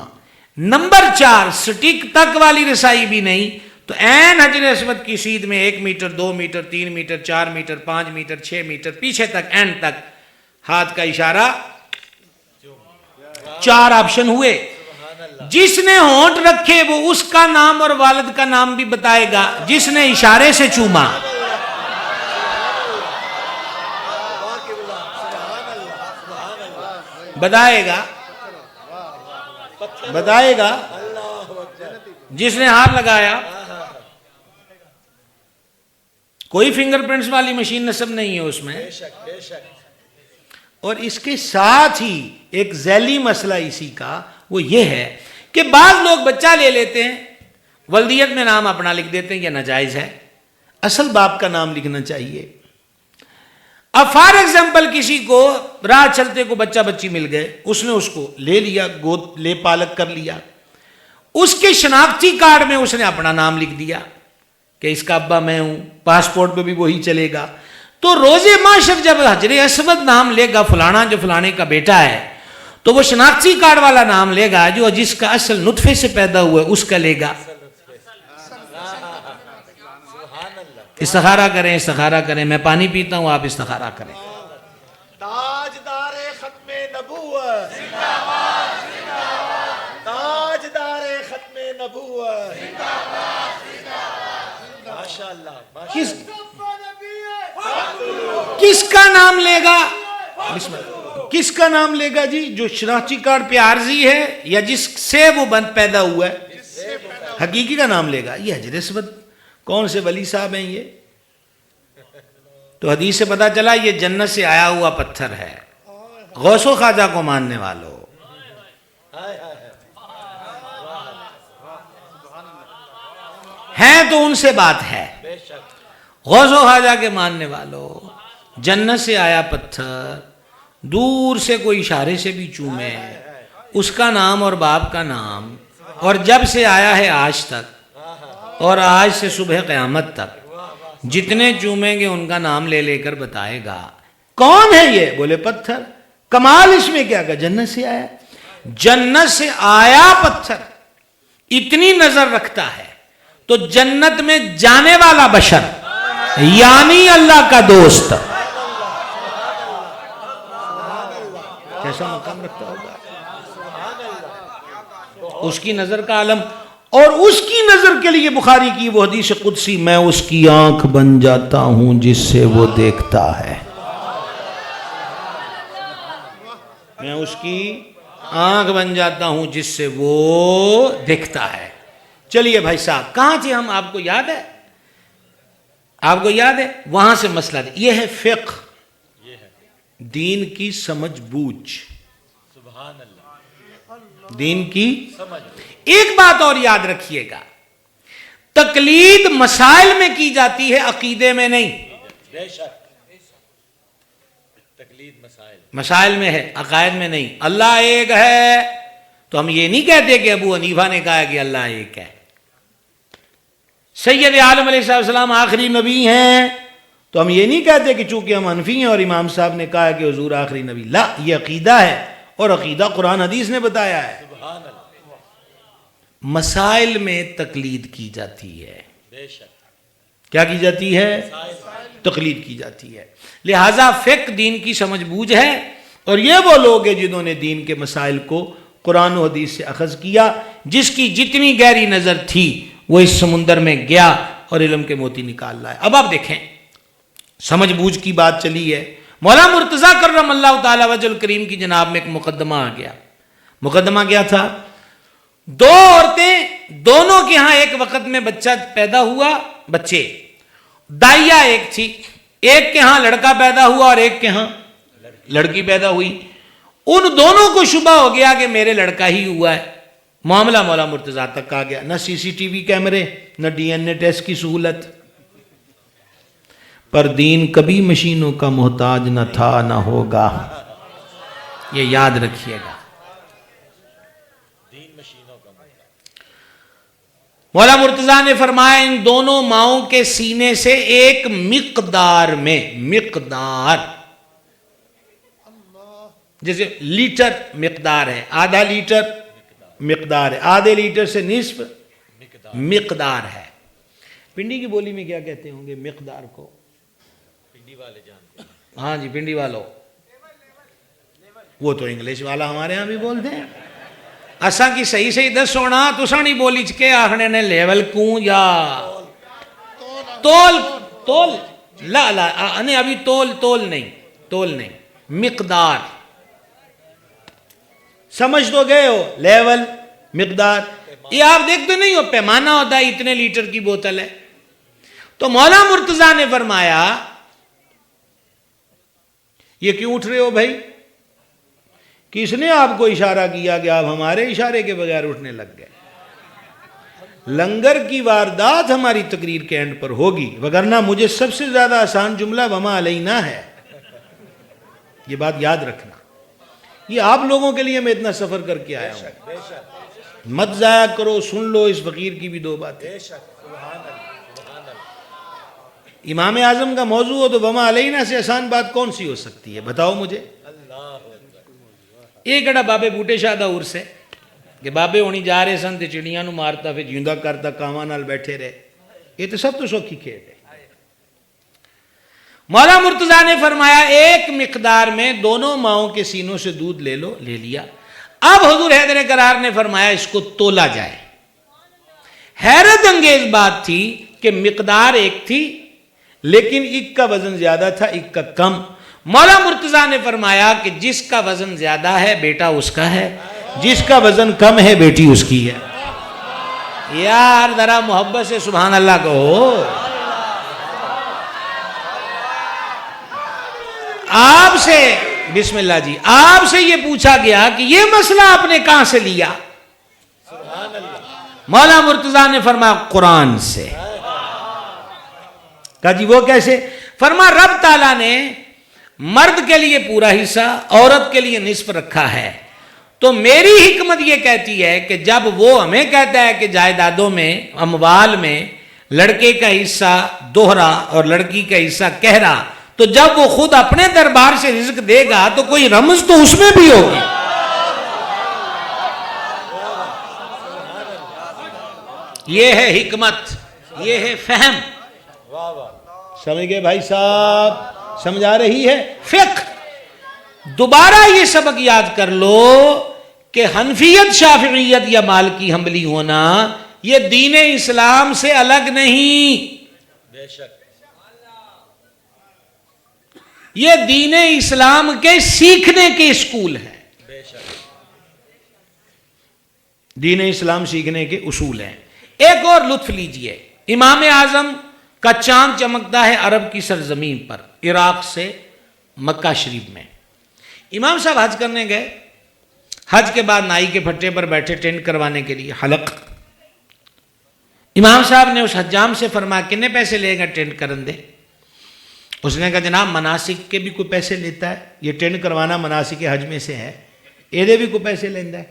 نمبر 4 سٹک تک والی رسائی بھی نہیں تو این حجر اسود کی سیدھ میں 1 metre 2 metre 3 metre 4 metre 5 metre 6 metre پیچھے تک اینڈ تک ہاتھ کا اشارہ. 4 آپشن ہوئے. جس نے ہونٹ رکھے وہ اس کا نام اور والد کا نام بھی بتائے گا, جس نے اشارے سے چوما بتائے گا, جس نے ہاتھ لگایا. کوئی فنگر پرنٹس والی مشین نصب نہیں ہے اس میں. اور اس کے ساتھ ہی ایک ذیلی مسئلہ اسی کا وہ یہ ہے کہ بعض لوگ بچہ لے لیتے ہیں, ولدیت میں نام اپنا لکھ دیتے ہیں, یہ ناجائز ہے, اصل باپ کا نام لکھنا چاہیے. اب فار ایگزامپل کسی کو راہ چلتے کو بچہ بچی مل گئے, اس نے اس کو لے لیا, گود لے پالک کر لیا, اس کے شناختی کارڈ میں اس نے اپنا نام لکھ دیا کہ اس کا ابا میں ہوں, پاسپورٹ پہ بھی وہی چلے گا. تو روز معاشر جب حجر اسود نام لے گا فلانا جو فلانے کا بیٹا ہے تو وہ شناختی کارڈ والا نام لے گا, جو جس کا اصل نطفے سے پیدا ہوا ہے اس کا لے گا. استخارہ کریں, میں پانی پیتا ہوں, آپ استخارہ کریں. تاجدار ختم نبوت زندہ باد, تاجدار ختم نبوت زندہ باد, ماشاءاللہ. کس کا نام لے گا, کس کا نام لے گا جی؟ جو شناختی کارڈ پہ عارضی ہے یا جس سے وہ بند پیدا ہوا ہے, حقیقی کا نام لے گا. یہ حجر اسود کون سے ولی صاحب ہیں یہ؟ تو حدیث سے پتا چلا یہ جنت سے آیا ہوا پتھر ہے. غوث و خواجہ کو ماننے والوں ہیں تو ان سے بات ہے. غوث و خواجہ کے ماننے والوں, جنت سے آیا پتھر دور سے کوئی اشارے سے بھی چومے, اس کا نام اور باپ کا نام, اور جب سے آیا ہے آج تک اور آج سے صبح قیامت تک جتنے چومیں گے ان کا نام لے لے کر بتائے گا. کون ہے یہ؟ بولے پتھر. کمال اس میں کیا؟ کہ جنت سے آیا. جنت سے آیا پتھر اتنی نظر رکھتا ہے تو جنت میں جانے والا بشر یعنی اللہ کا دوست کیسا مقام رکھتا ہوگا, اس کی نظر کا عالم. اور اس کی نظر کے لیے بخاری کی وہ حدیث قدسی, میں اس کی آنکھ بن جاتا ہوں جس سے وہ دیکھتا ہے. میں اس کی آنکھ بن جاتا ہوں جس سے وہ دیکھتا ہے. چلیے بھائی صاحب, کہاں تھے ہم؟ آپ کو یاد ہے آپ کو یاد ہے وہاں سے مسئلہ دے. یہ ہے فقہ, دین کی سمجھ بوجھ, سبحان اللہ. دین کی. سمجھ. ایک بات اور یاد رکھیے گا, تقلید مسائل میں کی جاتی ہے, عقیدے میں نہیں. بے شک تقلید مسائل میں ہے, عقائد میں نہیں. اللہ ایک ہے تو ہم یہ نہیں کہتے کہ ابو حنیفہ نے کہا کہ اللہ ایک ہے. سید عالم علیہ السلام آخری نبی ہیں تو ہم یہ نہیں کہتے کہ چونکہ ہم حنفی ہیں اور امام صاحب نے کہا کہ حضور آخری نبی. لا, یہ عقیدہ ہے اور عقیدہ قرآن حدیث نے بتایا ہے. سبحان اللہ. مسائل میں تقلید کی جاتی ہے. بے شک. کیا کی جاتی ہے؟ تقلید کی جاتی ہے. لہذا فقہ دین کی سمجھ بوجھ ہے, اور یہ وہ لوگ ہیں جنہوں نے دین کے مسائل کو قرآن و حدیث سے اخذ کیا. جس کی جتنی گہری نظر تھی وہ اس سمندر میں گیا اور علم کے موتی نکال لائے. اب آپ دیکھیں, سمجھ بوجھ کی بات چلی ہے. مولانا مرتضیٰ کرم اللہ تعالی وجہ الکریم کی جناب میں ایک مقدمہ آ گیا. مقدمہ کیا تھا؟ دو عورتیں, دونوں کے ہاں ایک وقت میں بچہ پیدا ہوا. بچے دائیا ایک تھی, ایک کے ہاں لڑکا پیدا ہوا اور ایک کے ہاں لڑکی پیدا ہوئی. ان دونوں کو شبہ ہو گیا کہ میرے لڑکا ہی ہوا ہے. معاملہ مولا مرتضیٰ تک آ گیا. نہ سی سی ٹی وی کیمرے, نہ ڈی این اے ٹیسٹ کی سہولت. پر دین کبھی مشینوں کا محتاج نہ تھا نہ ہوگا, یہ یاد رکھیے گا. مولا مرتضیٰ نے فرمایا ان دونوں ماؤں کے سینے سے ایک مقدار میں, مقدار جیسے لیٹر مقدار ہے, آدھا لیٹر مقدار ہے, آدھے لیٹر سے نصف مقدار ہے. پنڈی کی بولی میں کیا کہتے ہوں گے مقدار کو؟ پنڈی والے جانتے ہیں. ہاں جی, پنڈی والوں, وہ تو انگلش والا ہمارے ہاں بھی بولتے ہیں. اساں کی صحیح صحیح دسو نا, تساں نہیں بولی چ کے آخنے نے لیول کوں یا تول. تول لا لا نہیں, ابھی تول نہیں, مقدار. سمجھ تو گئے ہو, لیول مقدار. یہ آپ دیکھتے نہیں ہو پیمانہ ہوتا ہے, اتنے لیٹر کی بوتل ہے. تو مولا مرتضیٰ نے فرمایا یہ کیوں اٹھ رہے ہو بھائی؟ کس نے آپ کو اشارہ کیا کہ آپ ہمارے اشارے کے بغیر اٹھنے لگ گئے؟ لنگر کی واردات ہماری تقریر کے اینڈ پر ہوگی, وگرنہ مجھے سب سے زیادہ آسان جملہ وما علینا ہے. یہ بات یاد رکھنا. یہ آپ لوگوں کے لیے میں اتنا سفر کر کے آیا ہوں. مت ضائع کرو, سن لو اس فقیر کی بھی دو باتیں. امام اعظم کا موضوع ہو تو وما علینا سے آسان بات کون سی ہو سکتی ہے؟ بتاؤ مجھے. یہ کہڑا بابے بوٹے شاہ دا عرس ہے کہ بابے ہونی جا رہے سن تے چڑیاں نو مارتا پھر جیندہ کرتا کاواں نال بیٹھے رہے. یہ تو سب تو سوکھی کھیت ہے. مولا مرتضیٰ نے فرمایا ایک مقدار میں دونوں ماؤں کے سینوں سے دودھ لے لو. لے لیا. اب حضور حیدر کرار نے فرمایا اس کو تولا جائے. حیرت انگیز بات تھی کہ مقدار ایک تھی لیکن ایک کا وزن زیادہ تھا, ایک کا کم. مولا مرتضیٰ نے فرمایا کہ جس کا وزن زیادہ ہے بیٹا اس کا ہے, جس کا وزن کم ہے بیٹی اس کی ہے. یار ذرا محبت سے سبحان اللہ کہو. آپ سے بسم اللہ جی, آپ سے یہ پوچھا گیا کہ یہ مسئلہ آپ نے کہاں سے لیا؟ مولا مرتضیٰ نے فرمایا قرآن سے. کہا جی وہ کیسے؟ فرما رب تعالیٰ نے مرد کے لیے پورا حصہ, عورت کے لیے نصف رکھا ہے. تو میری حکمت یہ کہتی ہے کہ جب وہ ہمیں کہتا ہے کہ جائیدادوں میں, اموال میں لڑکے کا حصہ دوہرا اور لڑکی کا حصہ کہرا, تو جب وہ خود اپنے دربار سے رزق دے گا تو کوئی رمز تو اس میں بھی ہوگی. یہ ہے حکمت, یہ ہے فہم. سمجھ گئے بھائی صاحب؟ سمجھ آ رہی ہے؟ فقہ. دوبارہ یہ سبق یاد کر لو کہ حنفیت, شافعیت یا مالکی حنبلی ہونا یہ دین اسلام سے الگ نہیں. بے شک. یہ دین اسلام کے سیکھنے کے اسکول ہیں. بے شک. دین اسلام سیکھنے کے اصول ہیں. ایک اور لطف لیجئے, امام اعظم کا چاند چمکتا ہے عرب کی سرزمین پر، عراق سے مکہ شریف میں۔ امام صاحب حج کرنے گئے، حج کے بعد نائی کے پھٹے پر بیٹھے ٹینٹ کروانے کے لیے، حلق۔ امام صاحب نے اس حجام سے فرمایا کتنے پیسے لے گا ٹینٹ کرن دے؟ اس نے کہا جناب مناسک کے بھی کوئی پیسے لیتا ہے، یہ ٹینٹ کروانا مناسک حج میں سے ہے، یہ بھی کوئی پیسے لینا ہے؟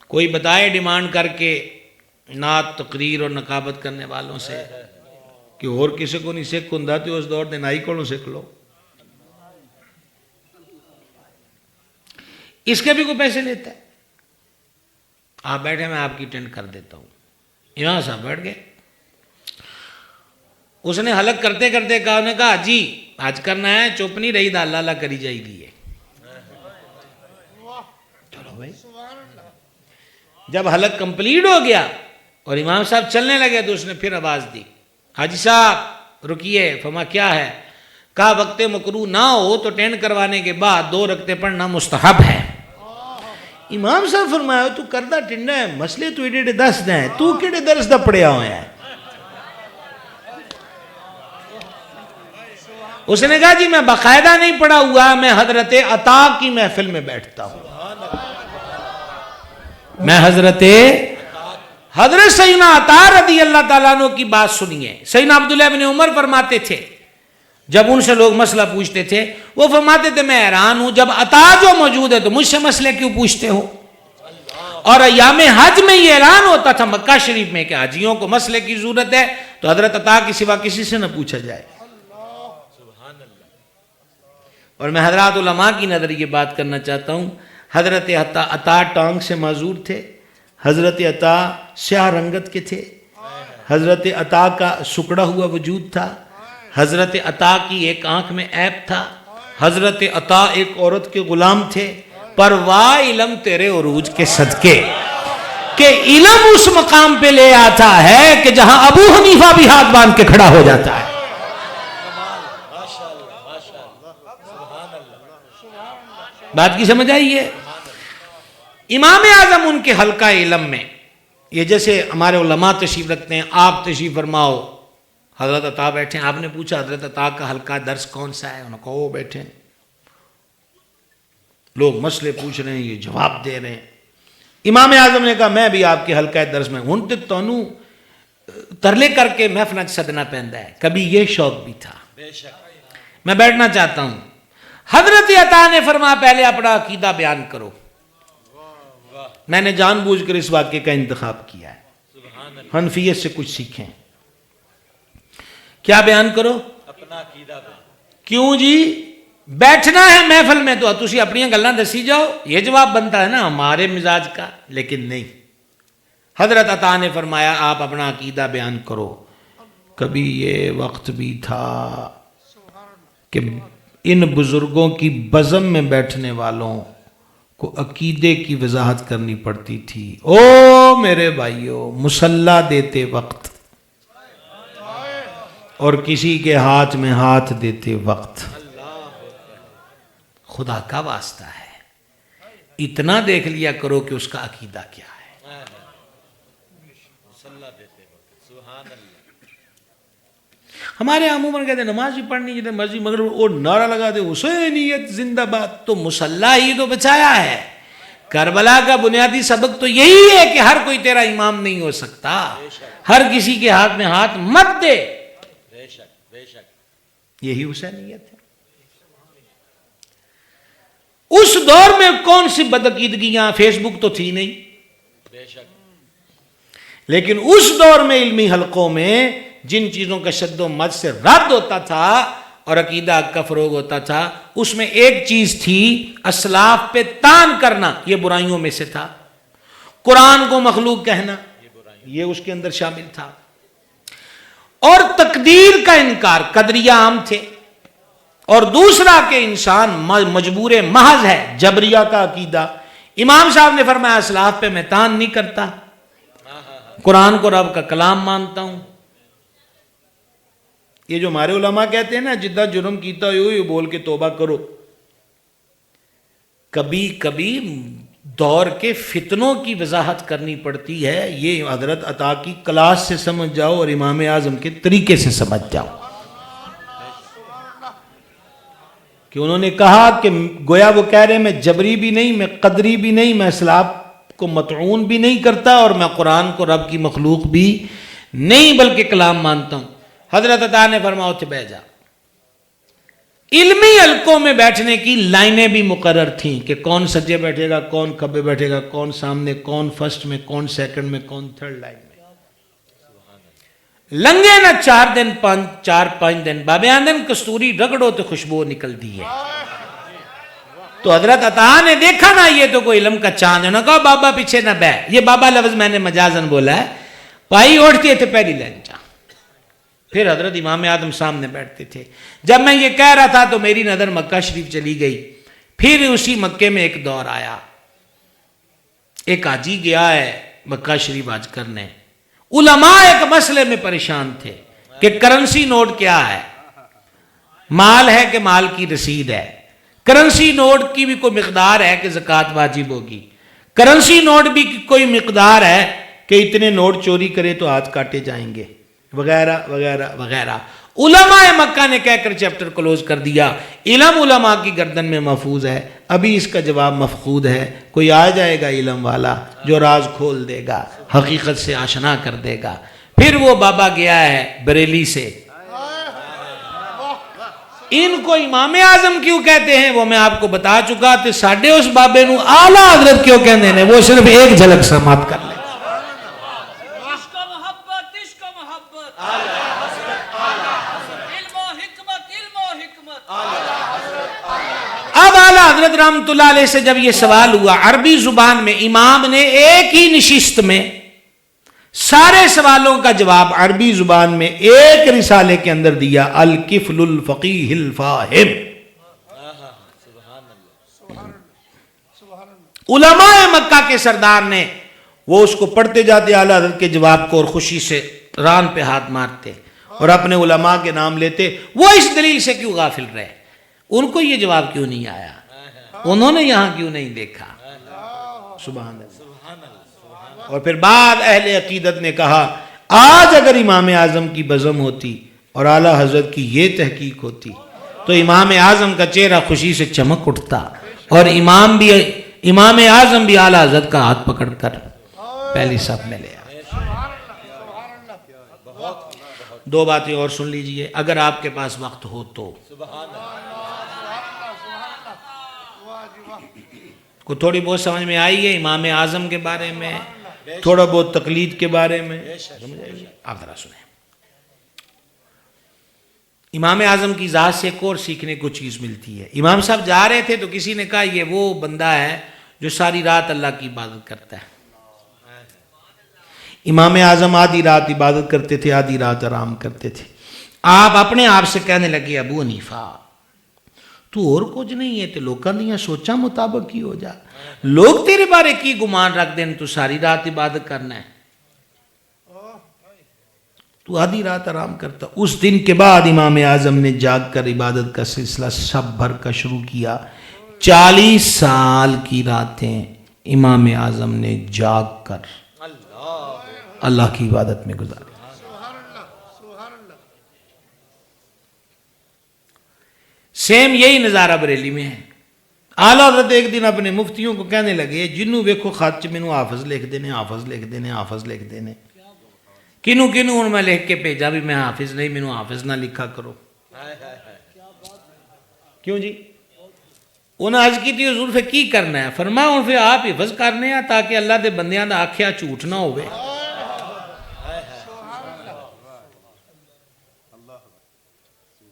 کوئی بتائے ڈیمانڈ کر کے نعت تقریر اور نقابت کرنے والوں سے کہ اور کسی کو نہیں سکھ ہوں تو اس دور دے نائی کو سکھ لو، اس کے بھی کوئی پیسے لیتا ہے؟ آپ بیٹھے میں آپ کی ٹینٹ کر دیتا ہوں۔ امام صاحب بیٹھ گئے، اس نے حلق کرتے کرتے کہا، انہوں نے کہا جی حج کرنا ہے، چپ نہیں رہی دا اللہ اللہ کری جائی دی ہے۔ چلو بھائی، جب حلق کمپلیٹ ہو گیا اور امام صاحب چلنے لگے تو اس نے پھر آواز دی، حاجی صاحب رکیے۔ فرما کیا ہے؟ کہا وقت مکروہ نہ ہو تو ٹینٹ کروانے کے بعد 2 رکعتیں پڑھنا مستحب ہے۔ امام صاحب فرمایا تو کردہ ٹنڈا ہے، مسئلے تو ایڈے دس دیں، تو کیڑے درس دا پڑھیا ہویا ہے؟ اس نے کہا جی میں باقاعدہ نہیں پڑھا ہوا، میں حضرت عطا کی محفل میں بیٹھتا ہوں، میں حضرت سیدنا عطا رضی اللہ تعالیٰ عنہ کی بات سنیے۔ سیدنا عبداللہ بن عمر فرماتے تھے جب ان سے لوگ مسئلہ پوچھتے تھے، وہ فرماتے تھے میں حیران ہوں، جب عطا جو موجود ہے تو مجھ سے مسئلے کیوں پوچھتے ہو؟ اور ایام حج میں یہ اعلان ہوتا تھا مکہ شریف میں کہ حاجیوں کو مسئلے کی ضرورت ہے تو حضرت عطا کے سوا کسی سے نہ پوچھا جائے۔ اور میں حضرات علماء کی نظر یہ بات کرنا چاہتا ہوں، حضرت عطا ٹانگ سے معذور تھے، حضرت عطا سیاہ رنگت کے تھے، حضرت عطا کا سکڑا ہوا وجود تھا، حضرت عطا کی ایک آنکھ میں عیب تھا، حضرت عطا ایک عورت کے غلام تھے، پر واہ علم تیرے عروج کے صدقے کہ علم اس مقام پہ لے آتا ہے کہ جہاں ابو حنیفہ بھی ہاتھ باندھ کے کھڑا ہو جاتا ہے۔ بات کی سمجھ آئی ہے؟ امام اعظم ان کے حلقہ علم میں، یہ جیسے ہمارے علماء تشریف رکھتے ہیں، آپ تشریف فرماؤ، حضرت عطا بیٹھے ہیں، آپ نے پوچھا حضرت عطا کا حلقہ درس کون سا ہے؟ انہوں نے کہا وہ بیٹھے ہیں، لوگ مسئلے پوچھ رہے ہیں، یہ جواب دے رہے ہیں۔ امام اعظم نے کہا میں بھی آپ کے حلقہ درس میں ہوں، تونوں ترلے کر کے محفل سدنا پہندا ہے، کبھی یہ شوق بھی تھا، میں بیٹھنا چاہتا ہوں۔ حضرت عطا نے فرمایا پہلے اپنا عقیدہ بیان کرو، میں نے جان بوجھ کر اس واقعے کا انتخاب کیا ہے، حنفیت سے کچھ سیکھیں۔ کیا بیان کرو؟ اپنا عقیدہ بیان۔ کیوں جی؟ بیٹھنا ہے محفل میں تو تسی اپنی گلاں دسی جاؤ، یہ جواب بنتا ہے نا ہمارے مزاج کا، لیکن نہیں۔ حضرت عطا نے فرمایا آپ اپنا عقیدہ بیان کرو۔ کبھی یہ وقت بھی تھا کہ ان بزرگوں کی بزم میں بیٹھنے والوں کو عقیدے کی وضاحت کرنی پڑتی تھی۔ او میرے بھائیو، مصلی دیتے وقت اور کسی کے ہاتھ میں ہاتھ دیتے وقت خدا کا واسطہ ہے اتنا دیکھ لیا کرو کہ اس کا عقیدہ کیا ہے۔ ہمارے عموماً کہتے ہیں نماز ہی پڑھنی جتنے مرضی، مگر وہ نعرہ لگا دے حسینیت زندہ باد، تو مصلی ہی تو بچایا ہے۔ کربلا کا بنیادی سبق تو یہی ہے کہ ہر کوئی تیرا امام نہیں ہو سکتا، ہر کسی کے ہاتھ میں ہاتھ مت دے، یہی حسینیت ہے۔ اس دور میں کون سی بدعقیدگیاں، فیس بک تو تھی نہیں، لیکن اس دور میں علمی حلقوں میں جن چیزوں کا شد و مد سے رد ہوتا تھا اور عقیدہ کا فروغ ہوتا تھا، اس میں ایک چیز تھی اسلاف پہ تان کرنا، یہ برائیوں میں سے تھا۔ قرآن کو مخلوق کہنا یہ اس کے اندر شامل تھا، اور تقدیر کا انکار، قدریہ عام تھے، اور دوسرا کہ انسان مجبور محض ہے، جبریہ کا عقیدہ۔ امام صاحب نے فرمایا اسلاف پہ میں تان نہیں کرتا، قرآن کو رب کا کلام مانتا ہوں۔ یہ جو ہمارے علماء کہتے ہیں نا جدہ جرم کیتا ہو یہ بول کے توبہ کرو، کبھی کبھی دور کے فتنوں کی وضاحت کرنی پڑتی ہے. یہ حضرت عطا کی کلاس سے سمجھ جاؤ اور امام اعظم کے طریقے سے سمجھ جاؤ کہ انہوں نے کہا کہ گویا وہ کہہ رہے میں جبری بھی نہیں، میں قدری بھی نہیں، میں اسلام کو مطعون بھی نہیں کرتا، اور میں قرآن کو رب کی مخلوق بھی نہیں بلکہ کلام مانتا ہوں. حضرت عطا نے فرمایا اٹھ بیٹھ جا. علمی حلقوں میں بیٹھنے کی لائنیں بھی مقرر تھیں کہ کون سجے بیٹھے گا، کون کھبے بیٹھے گا، کون سامنے، کون فرسٹ میں، کون سیکنڈ میں، کون تھرڈ لائن میں. لنگے نہ 4 دن بابے آندن کستوری رگڑو تو خوشبو نکل دی ہے. تو حضرت عطا نے دیکھا نا یہ تو کوئی علم کا چاند ہے، انہوں نے کہا بابا پیچھے نہ بہ. یہ بابا لفظ میں نے مجازن بولا ہے. پائی اٹھتے تھے پہلی لائن جا. پھر حضرت امام اعظم سامنے بیٹھتے تھے. جب میں یہ کہہ رہا تھا تو میری نظر مکہ شریف چلی گئی. پھر اسی مکے میں ایک دور آیا. ایک حاجی گیا ہے مکہ شریف حج کرنے. علماء ایک مسئلے میں پریشان تھے کہ کرنسی نوٹ کیا ہے. مال ہے کہ مال کی رسید ہے. کرنسی نوٹ کی بھی کوئی مقدار ہے کہ زکوٰۃ واجب ہوگی. کرنسی نوٹ بھی کوئی مقدار ہے کہ اتنے نوٹ چوری کرے تو ہاتھ کاٹے جائیں گے، وغیرہ وغیرہ وغیرہ. علماء مکہ نے کہہ کر چیپٹر کلوز کر دیا. علم علماء کی گردن میں محفوظ ہے، ابھی اس کا جواب مفقود ہے. کوئی آ جائے گا علم والا جو راز کھول دے گا، حقیقت سے آشنا کر دے گا. پھر وہ بابا گیا ہے بریلی سے. ان کو امام اعظم کیوں کہتے ہیں وہ میں آپ کو بتا چکا تھا. ساڈے اس بابے نو اعلیٰ حضرت کیوں کہتے ہیں وہ صرف ایک جھلک سماعت کر لیں. اب اعلیٰ حضرت رحمت اللہ علیہ سے جب یہ سوال ہوا عربی زبان میں، امام نے ایک ہی نشست میں سارے سوالوں کا جواب عربی زبان میں ایک رسالے کے اندر دیا، الکفل الفقیہ الفاہم. علماء مکہ کے سردار نے وہ اس کو پڑھتے جاتے اعلیٰ حضرت کے جواب کو اور خوشی سے ران پہ ہاتھ مارتے اور اپنے علماء کے نام لیتے. وہ اس دلیل سے کیوں غافل رہے؟ ان کو یہ جواب کیوں نہیں آیا؟ انہوں نے یہاں کیوں نہیں دیکھا؟ سبحان اللہ. اور پھر بعد اہل عقیدت نے کہا آج اگر امام اعظم کی بزم ہوتی اور اعلیٰ حضرت کی یہ تحقیق ہوتی تو امام اعظم کا چہرہ خوشی سے چمک اٹھتا اور امام اعظم بھی اعلیٰ حضرت کا ہاتھ پکڑ کر پہلی صف میں لے آئے. دو باتیں اور سن لیجئے اگر آپ کے پاس وقت ہو تو. کو تھوڑی بہت سمجھ میں آئی ہے امام اعظم کے بارے میں، تھوڑا بہت تقلید کے بارے میں. آپ ذرا سنیں. امام اعظم کی ذات سے ایک اور سیکھنے کو چیز ملتی ہے. امام صاحب جا رہے تھے تو کسی نے کہا یہ وہ بندہ ہے جو ساری رات اللہ کی عبادت کرتا ہے. امام اعظم آدھی رات عبادت کرتے تھے، آدھی رات آرام کرتے تھے. آپ اپنے آپ سے کہنے لگے ابو حنیفہ تو اور کچھ نہیں ہے تو لوکاں دیاں سوچاں مطابق ہی ہو جا. لوگ تیرے بارے کی گمان رکھ دیں تو ساری رات عبادت کرنا ہے، تو آدھی رات آرام کرتا. اس دن کے بعد امام اعظم نے جاگ کر عبادت کا سلسلہ سب بھر کا شروع کیا. 40 سال کی راتیں امام اعظم نے جاگ کر اللہ کی عبادت میں گزاری. سیم یہی نظارہ بریلی میں ہے. اعلیٰ حضرت ایک دن اپنے مفتیوں کو کہنے لگے جنوں ویکھو خط چ مینوں حافظ لکھ دینے، حافظ لکھ دینے، حافظ لکھ دینے. کنوں کنوں ہن میں لکھ کے بھیجا بھی میں حافظ نہیں، مینوں حافظ نہ لکھا کرو. کیوں جی؟ انہاں عرض کی تھی حضور پھر کی کرنا ہے؟ فرمایا ہن پھر آپ حفظ کرنے ہیں تاکہ اللہ دے بندیاں دا آکھیا جھوٹ نہ ہوئے.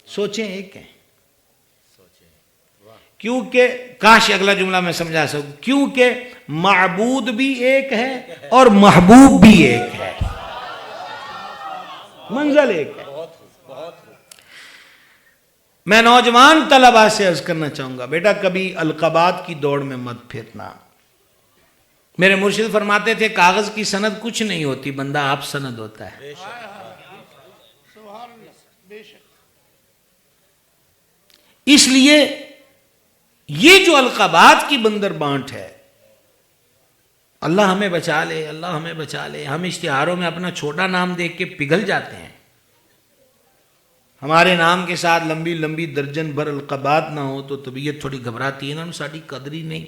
سوچیں ایک ہے کیونکہ کاش اگلا جملہ میں سمجھا سکوں، کیونکہ معبود بھی ایک ہے اور محبوب بھی ایک ہے، منزل ایک ہے. میں نوجوان طلباء سے عرض کرنا چاہوں گا بیٹا کبھی القابات کی دوڑ میں مت پھرنا. میرے مرشد فرماتے تھے کاغذ کی سند کچھ نہیں ہوتی، بندہ آپ سند ہوتا ہے. اس لیے یہ جو القابات کی بندر بانٹ ہے اللہ ہمیں بچا لے، اللہ ہمیں بچا لے. ہم اشتہاروں میں اپنا چھوٹا نام دیکھ کے پگھل جاتے ہیں. ہمارے نام کے ساتھ لمبی لمبی درجن بھر القابات نہ ہو تو طبیعت تھوڑی گھبراتی ہے. انہوں نے ساڈی قدر ہی نہیں،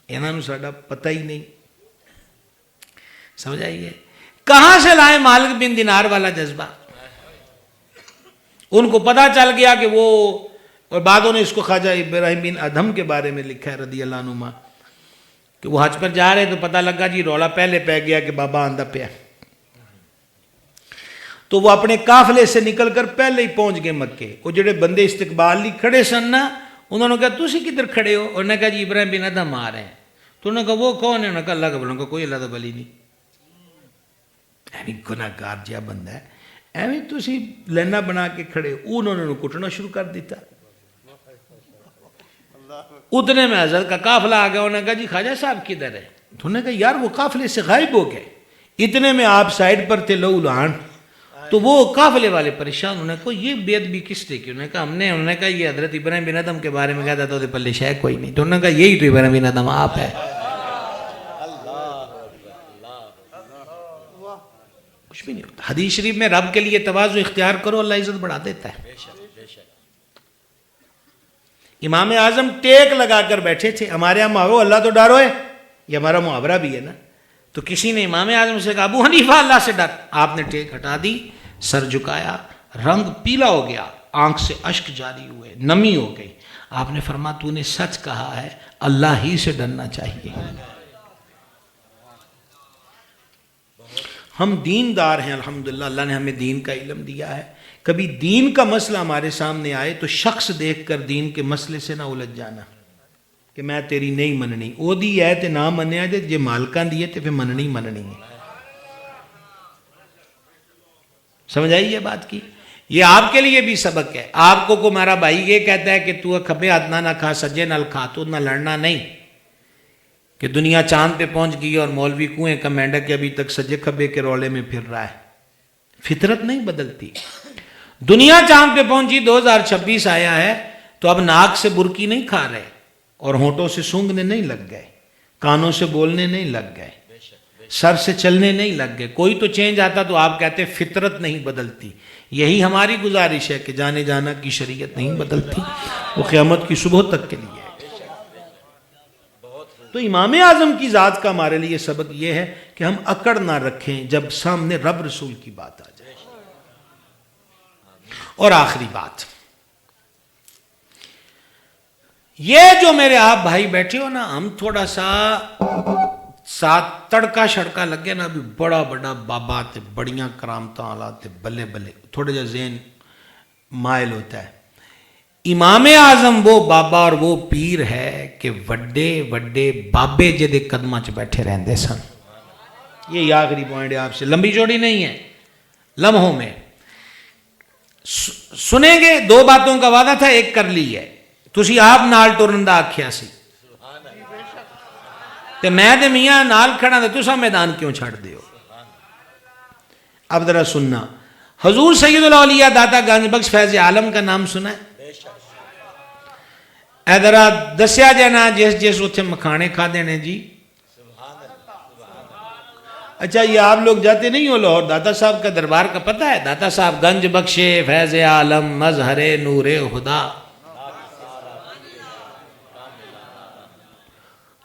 انہوں نے ساڈا پتہ ہی نہیں. سمجھ آئیے کہاں سے لائے مالک بن دینار والا جذبہ؟ ان کو پتہ چل گیا کہ وہ، اور بعدوں نے اس کو خواجہ ابراہیم بن ادھم کے بارے میں لکھا ہے رضی اللہ عنہ کہ وہ حج پر جا رہے تو پتہ لگا جی رولا پہلے پہ گیا کہ بابا آندہ پہ ہے. تو وہ اپنے قافلے سے نکل کر پہلے ہی پہنچ گئے مکے. وہ جڑے بندے استقبال لی کھڑے سن نا، انہوں نے کہا تسی کدھر کھڑے ہو؟ انہوں نے کہا جی ابراہیم بن ادھم آ رہے ہیں. تو انہوں نے کہا وہ کون ہے؟ انہوں نے کہا اللہ کا بلوں کا کوئی اللہ کا ولی نہیں. ایویں گناہ گار جہا بندہ ہے، ایویں تسی لینا بنا کے کھڑے. انہوں نے کٹنا شروع کر دیتا. اتنے میں حضرت کا قافلہ آ گیا. انہوں نے کہا جی خواجہ صاحب کدھر ہے؟ تو انہوں نے کہا یار وہ قافلے سے غائب ہو گئے. اتنے میں آپ سائڈ پر تھے لو لہان. تو وہ قافلے والے پریشان. انہوں نے کہا یہ بے ادبی کس نے کی؟ انہوں نے کہا ہم نے. انہوں نے کہا یہ حضرت ابراہیم بن ادھم کے بارے میں کہا تھا تو پلے شے کوئی نہیں. تو انہوں نے کہا یہی تو ابراہیم بن ادھم آپ ہے. کچھ بھی نہیں ہوتا. حدیث شریف میں رب کے لیے تواضع اختیار کرو اللہ عزت بڑھا دیتا ہے. امام اعظم ٹیک لگا کر بیٹھے تھے. ہمارے یہاں محاورہ اللہ تو ڈرو ہے، یہ ہمارا محاورہ بھی ہے نا. تو کسی نے امام اعظم سے کہا ابو حنیفہ اللہ سے ڈر. آپ نے ٹیک ہٹا دی، سر جھکایا، رنگ پیلا ہو گیا، آنکھ سے اشک جاری ہوئے، نمی ہو گئی. آپ نے فرمایا تو نے سچ کہا ہے، اللہ ہی سے ڈرنا چاہیے. ہم دیندار ہیں الحمدللہ، اللہ نے ہمیں دین کا علم دیا ہے. کبھی دین کا مسئلہ ہمارے سامنے آئے تو شخص دیکھ کر دین کے مسئلے سے نہ الجھ جانا کہ میں تیری نہیں مننی. او دی ہے تے نہ منیا جے، جے مالکان دیئے تے پھر مننی مننی ہے. سمجھ آئی یہ بات کی؟ یہ آپ کے لیے بھی سبق ہے. آپ کو میرا بھائی یہ کہتا ہے کہ تو کھبے ہاتھ نہ کھا، سجے نال کھا، تو نہ لڑنا نہیں کہ دنیا چاند پہ پہنچ گئی اور مولوی کنویں کا مینڈک کے ابھی تک سجے کھبے کے رولے میں پھر رہا ہے. فطرت نہیں بدلتی. دنیا چاند پہ پہنچی، 2026 آیا ہے تو اب ناک سے برکی نہیں کھا رہے اور ہونٹوں سے سونگھنے نہیں لگ گئے، کانوں سے بولنے نہیں لگ گئے، سر سے چلنے نہیں لگ گئے. کوئی تو چینج آتا تو آپ کہتے فطرت نہیں بدلتی. یہی ہماری گزارش ہے کہ جانے جانا کی شریعت نہیں بدلتی، وہ قیامت کی صبح تک کے لیے ہے. تو امام اعظم کی ذات کا ہمارے لیے سبق یہ ہے کہ ہم اکڑ نہ رکھیں جب سامنے رب رسول کی بات آ جائے. اور آخری بات، یہ جو میرے آپ بھائی بیٹھے ہو نا، ہم تھوڑا سا ساتھ تڑکا شڑکا لگے نا، ابھی بڑا بڑا بابا تے بڑیاں کرامتاں آلا تے بلے بلے، تھوڑا جا ذہن مائل ہوتا ہے. امام اعظم وہ بابا اور وہ پیر ہے کہ وڈے وڈے بابے جدے قدمہ چ بیٹھے رہندے سن. یہ آخری پوائنٹ ہے، آپ سے لمبی چوڑی نہیں ہے، لمحوں میں سنیں گے. 2 باتوں کا وعدہ تھا، ایک کر لی ہے. تسی آپ نال ٹرن دا آکھیا سی تے میں تے میاں نال کھڑا تے تساں میدان کیوں چھڑ دیو؟ اب ذرا سننا. حضور سید الاولیاء داتا گنج بخش فیض عالم کا نام سنا ہے؟ اے ذرا دسیا جانا جس اتھے مکھانے کھا دینے جی. اچھا یہ آپ لوگ جاتے نہیں ہو لاہور؟ داتا صاحب کا دربار کا پتہ ہے؟ داتا صاحب گنج بخش فیض عالم مظہر نور خدا،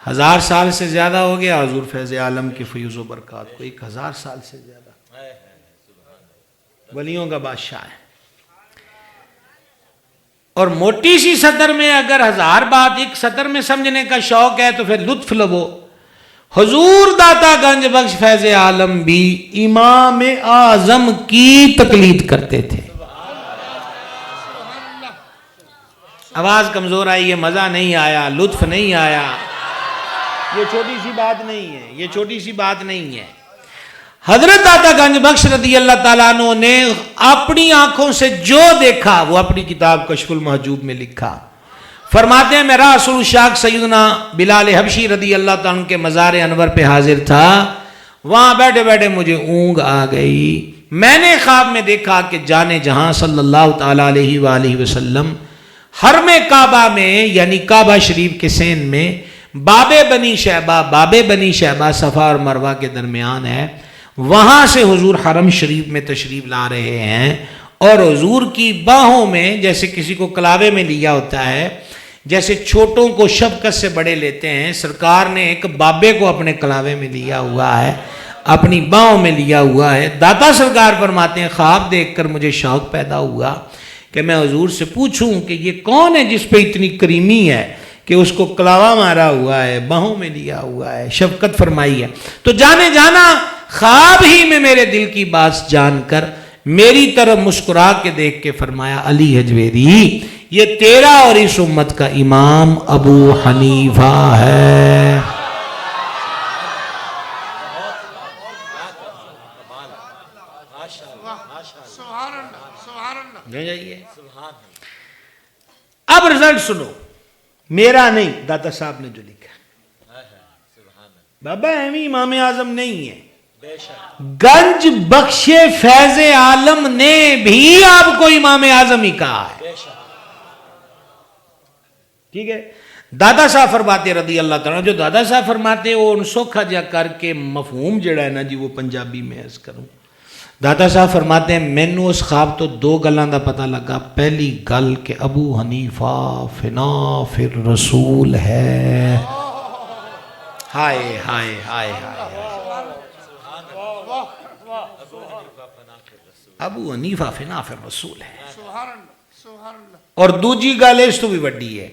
1000 سال سے زیادہ ہو گیا حضور فیض عالم کی فیوز و برکات کو. 1000 سال سے زیادہ ولیوں کا بادشاہ ہے. اور موٹی سی سطر میں اگر 1000 بات ایک سطر میں سمجھنے کا شوق ہے تو پھر لطف لو. حضور داتا گنج بخش فیض عالم بھی امام اعظم کی تقلید کرتے تھے. آواز کمزور آئی ہے، مزہ نہیں آیا، لطف نہیں آیا. یہ چھوٹی سی بات نہیں ہے، یہ چھوٹی سی بات نہیں ہے. حضرت داتا گنج بخش رضی اللہ تعالیٰ عنہ نے اپنی آنکھوں سے جو دیکھا وہ اپنی کتاب کشف المحجوب میں لکھا. فرماتے ہیں میرا رسول شاک سیدنا بلال حبشی رضی اللہ تعالیٰ عنہ کے مزار انور پہ حاضر تھا. وہاں بیٹھے بیٹھے مجھے اونگ آ گئی. میں نے خواب میں دیکھا کہ جانے جہاں صلی اللہ تعالیٰ علیہ وآلہ وسلم حرم کعبہ میں یعنی کعبہ شریف کے سین میں باب بنی شیبہ صفا اور مروہ کے درمیان ہے. وہاں سے حضور حرم شریف میں تشریف لا رہے ہیں اور حضور کی باہوں میں جیسے کسی کو کلاوے میں لیا ہوتا ہے, جیسے چھوٹوں کو شفقت سے بڑے لیتے ہیں, سرکار نے ایک بابے کو اپنے کلاوے میں لیا ہوا ہے, اپنی باہوں میں لیا ہوا ہے. داتا سرکار فرماتے ہیں خواب دیکھ کر مجھے شوق پیدا ہوا کہ میں حضور سے پوچھوں کہ یہ کون ہے جس پہ اتنی کریمی ہے کہ اس کو کلاوا مارا ہوا ہے, باہوں میں لیا ہوا ہے, شفقت فرمائی ہے. تو جانے جانا خواب ہی میں میرے دل کی بات جان کر میری طرف مسکرا کے دیکھ کے فرمایا علی حجویری یہ تیرا اور اس امت کا امام ابو حنیفہ ہے. اب رزلٹ سنو, میرا نہیں, داتا صاحب نے جو لکھا. بابا ایویں امام اعظم نہیں ہے, گنج بخش فیض عالم نے بھی آپ کو امام اعظم ہی کہا ہے. ٹھیک ہے, دادا صاحب فرماتے رضی اللہ تعالیٰ, جو دادا صاحب فرماتے وہ ان سوکھا جا کر کے مفہوم جڑا ہے نا جی وہ پنجابی میں عرض کروں. دادا صاحب فرماتے ہیں مینوں اس خواب تو دو گلاں دا پتہ لگا. پہلی گل کہ ابو حنیفہ فنا پھر رسول ہے. ہائے ہائے ہائے ہائے, ابو حنیفہ فنا پھر رسول ہے. اور دوجی گل اس تو بھی وڈی ہے,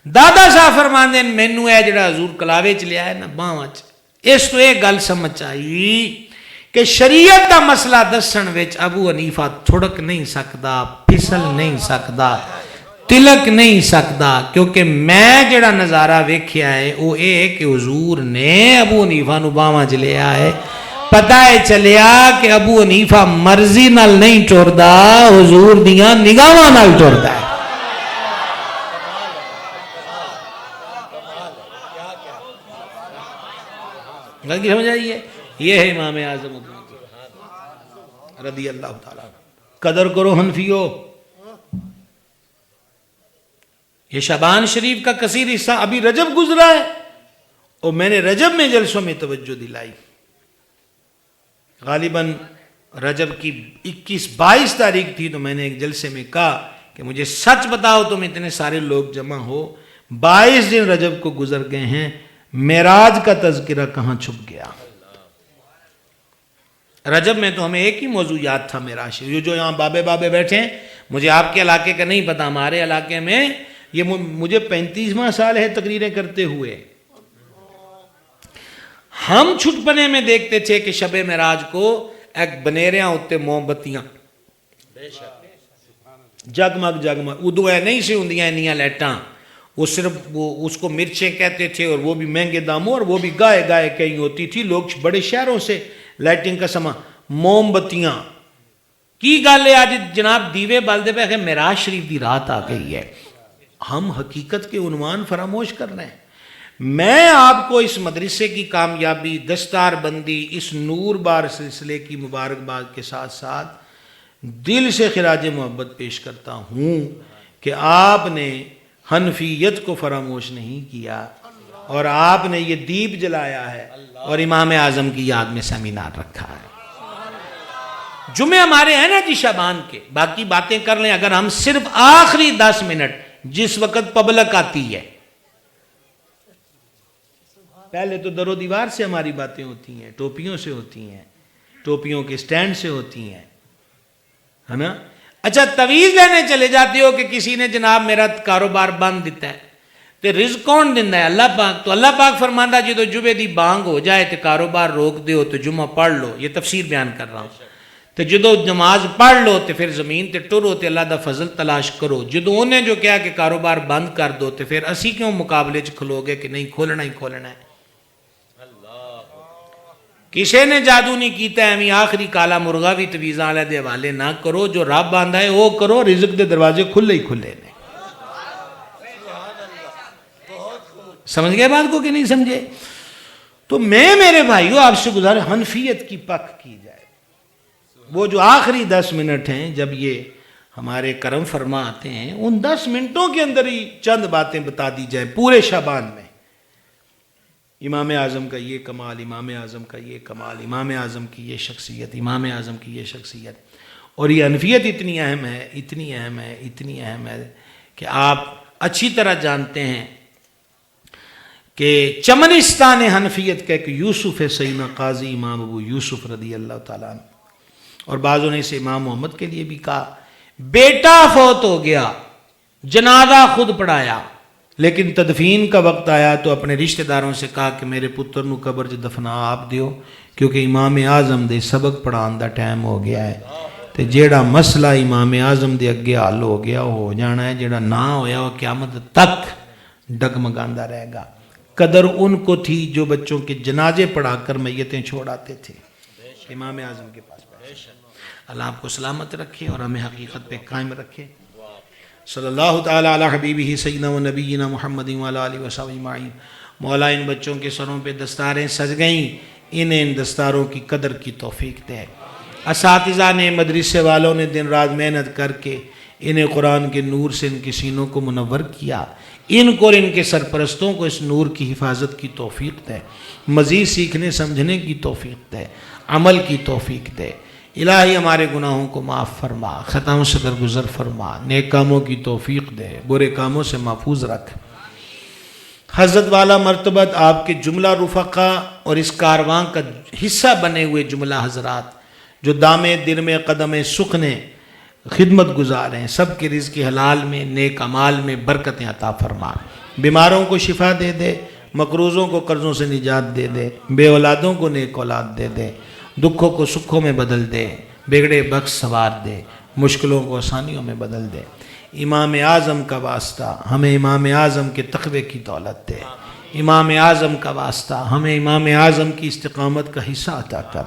دادا صاحب فرماندے ہیں مینوں اے جڑا حضور کلاوے چ لیا ہے نا باواں چ, اس تو ایک گل سمجھ آئی کہ شریعت کا مسئلہ دسن وچ ابو حنیفہ تھڑک نہیں سکدا, پھسل نہیں سکدا, تلک نہیں سکدا, کیونکہ میں جڑا نظارہ ویکھیا ہے وہ اے کہ حضور نے ابو حنیفہ نو باواں چ لیا ہے. پتہ ہے چلیا کہ ابو حنیفہ مرضی نال نہیں ٹردا, حضور دیاں نگاہاں نال ٹردا ہے. گل کی سمجھ آئی ہے؟ یہ ہے امام اعظم رضی اللہ تعالیٰ. قدر کرو حنفیو. یہ شعبان شریف کا کثیر حصہ ابھی رجب گزرا ہے اور میں نے رجب میں جلسوں میں توجہ دلائی. غالباً رجب کی 21-22 تاریخ تھی تو میں نے ایک جلسے میں کہا کہ مجھے سچ بتاؤ تم اتنے سارے لوگ جمع ہو, 22 دن رجب کو گزر گئے ہیں, معراج کا تذکرہ کہاں چھپ گیا؟ رجب میں تو ہمیں ایک ہی موضوع یاد تھا معراج. جو یہاں بابے بیٹھے ہیں, مجھے آپ کے علاقے کا نہیں پتا, ہمارے علاقے میں یہ مجھے 35واں سال ہے تقریریں کرتے ہوئے. ہم چھٹپنے میں دیکھتے تھے کہ شب معراج کو ایک بنیریاں ہوتے موم بتیاں جگمگ ادو ہے نہیں سی ہوندیاں انیاں لائٹاں, وہ صرف وہ اس کو مرچیں کہتے تھے اور وہ بھی مہنگے داموں, اور وہ بھی گائے کہیں ہوتی تھی. لوگ بڑے شہروں سے لائٹنگ کا سما موم بتیاں کی گل ہے. آج جناب دیوے بالدے پہ کہ معراج شریف دی رات آ گئی ہے, ہم حقیقت کے عنوان فراموش کر رہے ہیں. میں آپ کو اس مدرسے کی کامیابی, دستار بندی, اس نور بار سلسلے کی مبارکباد کے ساتھ ساتھ دل سے خراج محبت پیش کرتا ہوں کہ آپ نے حنفیت کو فراموش نہیں کیا اور آپ نے یہ دیپ جلایا ہے اور امام اعظم کی یاد میں سیمینار رکھا ہے. جمعے ہمارے ہیں نا جی شعبان کے, باقی باتیں کر لیں. اگر ہم صرف آخری 10 منٹ جس وقت پبلک آتی ہے, پہلے تو در و دیوار سے ہماری باتیں ہوتی ہیں, ٹوپیوں سے ہوتی ہیں, ٹوپیوں کے سٹینڈ سے ہوتی ہیں, ہے نا. اچھا تویز لینے چلے جاتے ہو کہ کسی نے جناب میرا کاروبار بند دیتا ہے, تو رزق کون دینا ہے؟ اللہ پاک. تو اللہ پاک فرماندہ جی تو جمعے دی بانگ ہو جائے تو کاروبار روک دیو تو جمعہ پڑھ لو. یہ تفسیر بیان کر رہا ہوں. تو جدو نماز پڑھ لو تو پھر زمین تے ٹرو تے اللہ دا فضل تلاش کرو. جدو انہیں جو کہا کہ کاروبار بند کر دو تو پھر اسی کیوں مقابلے چ کھلو گے کہ نہیں کھولنا ہی کھولنا ہے. کسی نے جادو نہیں کیتا ہے, آخری کالا مرغا بھی تویزاں والے دے حوالے نہ کرو. جو رب باندھا ہے وہ کرو, رزق دے دروازے کھلے ہی کھلے نے. سمجھ گئے بات کو کہ نہیں سمجھے؟ تو میں میرے بھائیو آپ سے گزار حنفیت کی پک کی جائے. وہ جو آخری 10 منٹ ہیں جب یہ ہمارے کرم فرما آتے ہیں, ان 10 منٹوں کے اندر ہی چند باتیں بتا دی جائیں پورے شعبان میں. امام اعظم کا یہ کمال، امام اعظم کا یہ کمال، امام اعظم کی یہ شخصیت، امام اعظم کی یہ شخصیت. اور یہ حنفیت اتنی اہم ہے، اتنی اہم ہے، اتنی اہم ہے کہ آپ اچھی طرح جانتے ہیں کہ چمنستان حنفیت کا ایک یوسف ہے، سیدنا قاضی امام ابو یوسف رضی اللہ تعالیٰ عنہ. اور بعضوں نے اسے امام محمد کے لیے بھی کہا. بیٹا فوت ہو گیا، جنازہ خود پڑھایا، لیکن تدفین کا وقت آیا تو اپنے رشتہ داروں سے کہا کہ میرے پتر نو قبر چ دفنا آپ دیو، کیونکہ امام اعظم دے سبق پڑھان دا ٹائم ہو گیا ہے. تے جیڑا مسئلہ امام اعظم دے اگے حل ہو گیا وہ ہو جانا ہے، جیڑا نہ ہویا وہ قیامت تک ڈگمگاندہ رہے گا. قدر ان کو تھی جو بچوں کے جنازے پڑھا کر میتیں چھوڑ آتے تھے. امام اعظم کے پاس اللہ آپ کو سلامت رکھے اور ہمیں حقیقت پہ قائم رکھے. صلی اللہ تعالی علی حبیبہ سیدنا و نبینا محمد وعلی آلہ وصحبہ اجمعین. مولا ان بچوں کے سروں پہ دستاریں سج گئیں، انہیں ان دستاروں کی قدر کی توفیق دے. اساتذہ نے، مدرسے والوں نے دن رات محنت کر کے انہیں قرآن کے نور سے ان کے سینوں کو منور کیا. ان کو اور ان کے سرپرستوں کو اس نور کی حفاظت کی توفیق دے، مزید سیکھنے سمجھنے کی توفیق دے، عمل کی توفیق دے. الہی ہمارے گناہوں کو معاف فرما، خطاؤں سے درگزر فرما، نیک کاموں کی توفیق دے، برے کاموں سے محفوظ رکھ. حضرت والا مرتبت آپ کے جملہ رفقا اور اس کارواں کا حصہ بنے ہوئے جملہ حضرات جو دامے درمے قدم سخنے خدمت گزار ہیں، سب کے رزق حلال میں، نیک اعمال میں برکتیں عطا فرما. بیماروں کو شفا دے دے، مقروضوں کو قرضوں سے نجات دے دے، بے اولادوں کو نیک اولاد دے دے، دکھوں کو سکھوں میں بدل دے، بگڑے بخش سوار دے، مشکلوں کو آسانیوں میں بدل دے. امام اعظم کا واسطہ ہمیں امام اعظم کے تقوی کی دولت دے. امام اعظم کا واسطہ ہمیں امام اعظم کی استقامت کا حصہ عطا کر.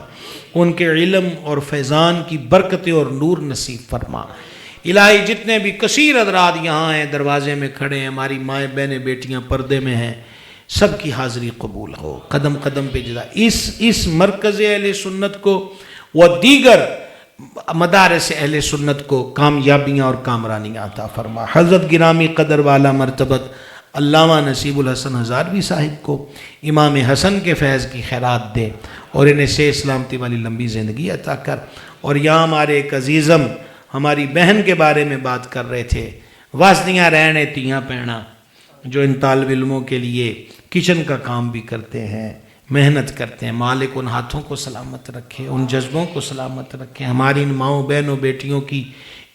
ان کے علم اور فیضان کی برکتیں اور نور نصیب فرما. الہی جتنے بھی کثیر حضرات یہاں ہیں، دروازے میں کھڑے ہیں، ہماری مائیں بہنیں بیٹیاں پردے میں ہیں، سب کی حاضری قبول ہو. قدم قدم پہ جدا اس مرکز اہل سنت کو و دیگر مدارس اہل سنت کو کامیابیاں اور کامرانیاں عطا فرما. حضرت گرامی قدر والا مرتبت علامہ نصیب الحسن ہزاروی صاحب کو امام حسن کے فیض کی خیرات دے اور انہیں سے سلامتی والی لمبی زندگی عطا کر. اور یہاں ہمارے ایک عزیزم ہماری بہن کے بارے میں بات کر رہے تھے، واسطیاں رہنے تیاں پہنا، جو ان طالب علموں کے لیے کچن کا کام بھی کرتے ہیں، محنت کرتے ہیں. مالک ان ہاتھوں کو سلامت رکھے، ان جذبوں کو سلامت رکھے. ہماری ان ماؤں بہنوں بیٹیوں کی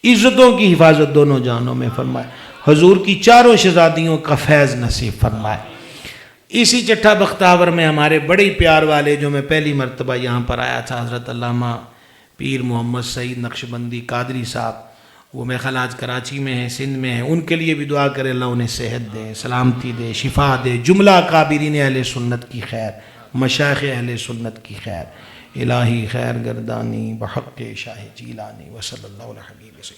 عزتوں کی حفاظت دونوں جانوں میں فرمائے. حضور کی چاروں شہزادیوں کا فیض نصیب فرمائے. اسی چٹھا بختاور میں ہمارے بڑے پیار والے جو میں پہلی مرتبہ یہاں پر آیا تھا، حضرت علامہ پیر محمد سعید نقشبندی قادری صاحب، وہ میرے خیال آج کراچی میں ہیں، سندھ میں ہیں. ان کے لیے بھی دعا کرے اللہ انہیں صحت دے، سلامتی دے، شفا دے. جملہ اکابرین اہل سنت کی خیر، مشائخ اہل سنت کی خیر. الہی خیر گردانی بحق شاہ جیلانی وصلی اللہ علیہ حبیب سے.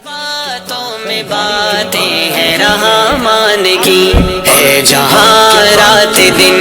باتوں میں باتیں ہیں رحمان کی، ہے جہاں رات دن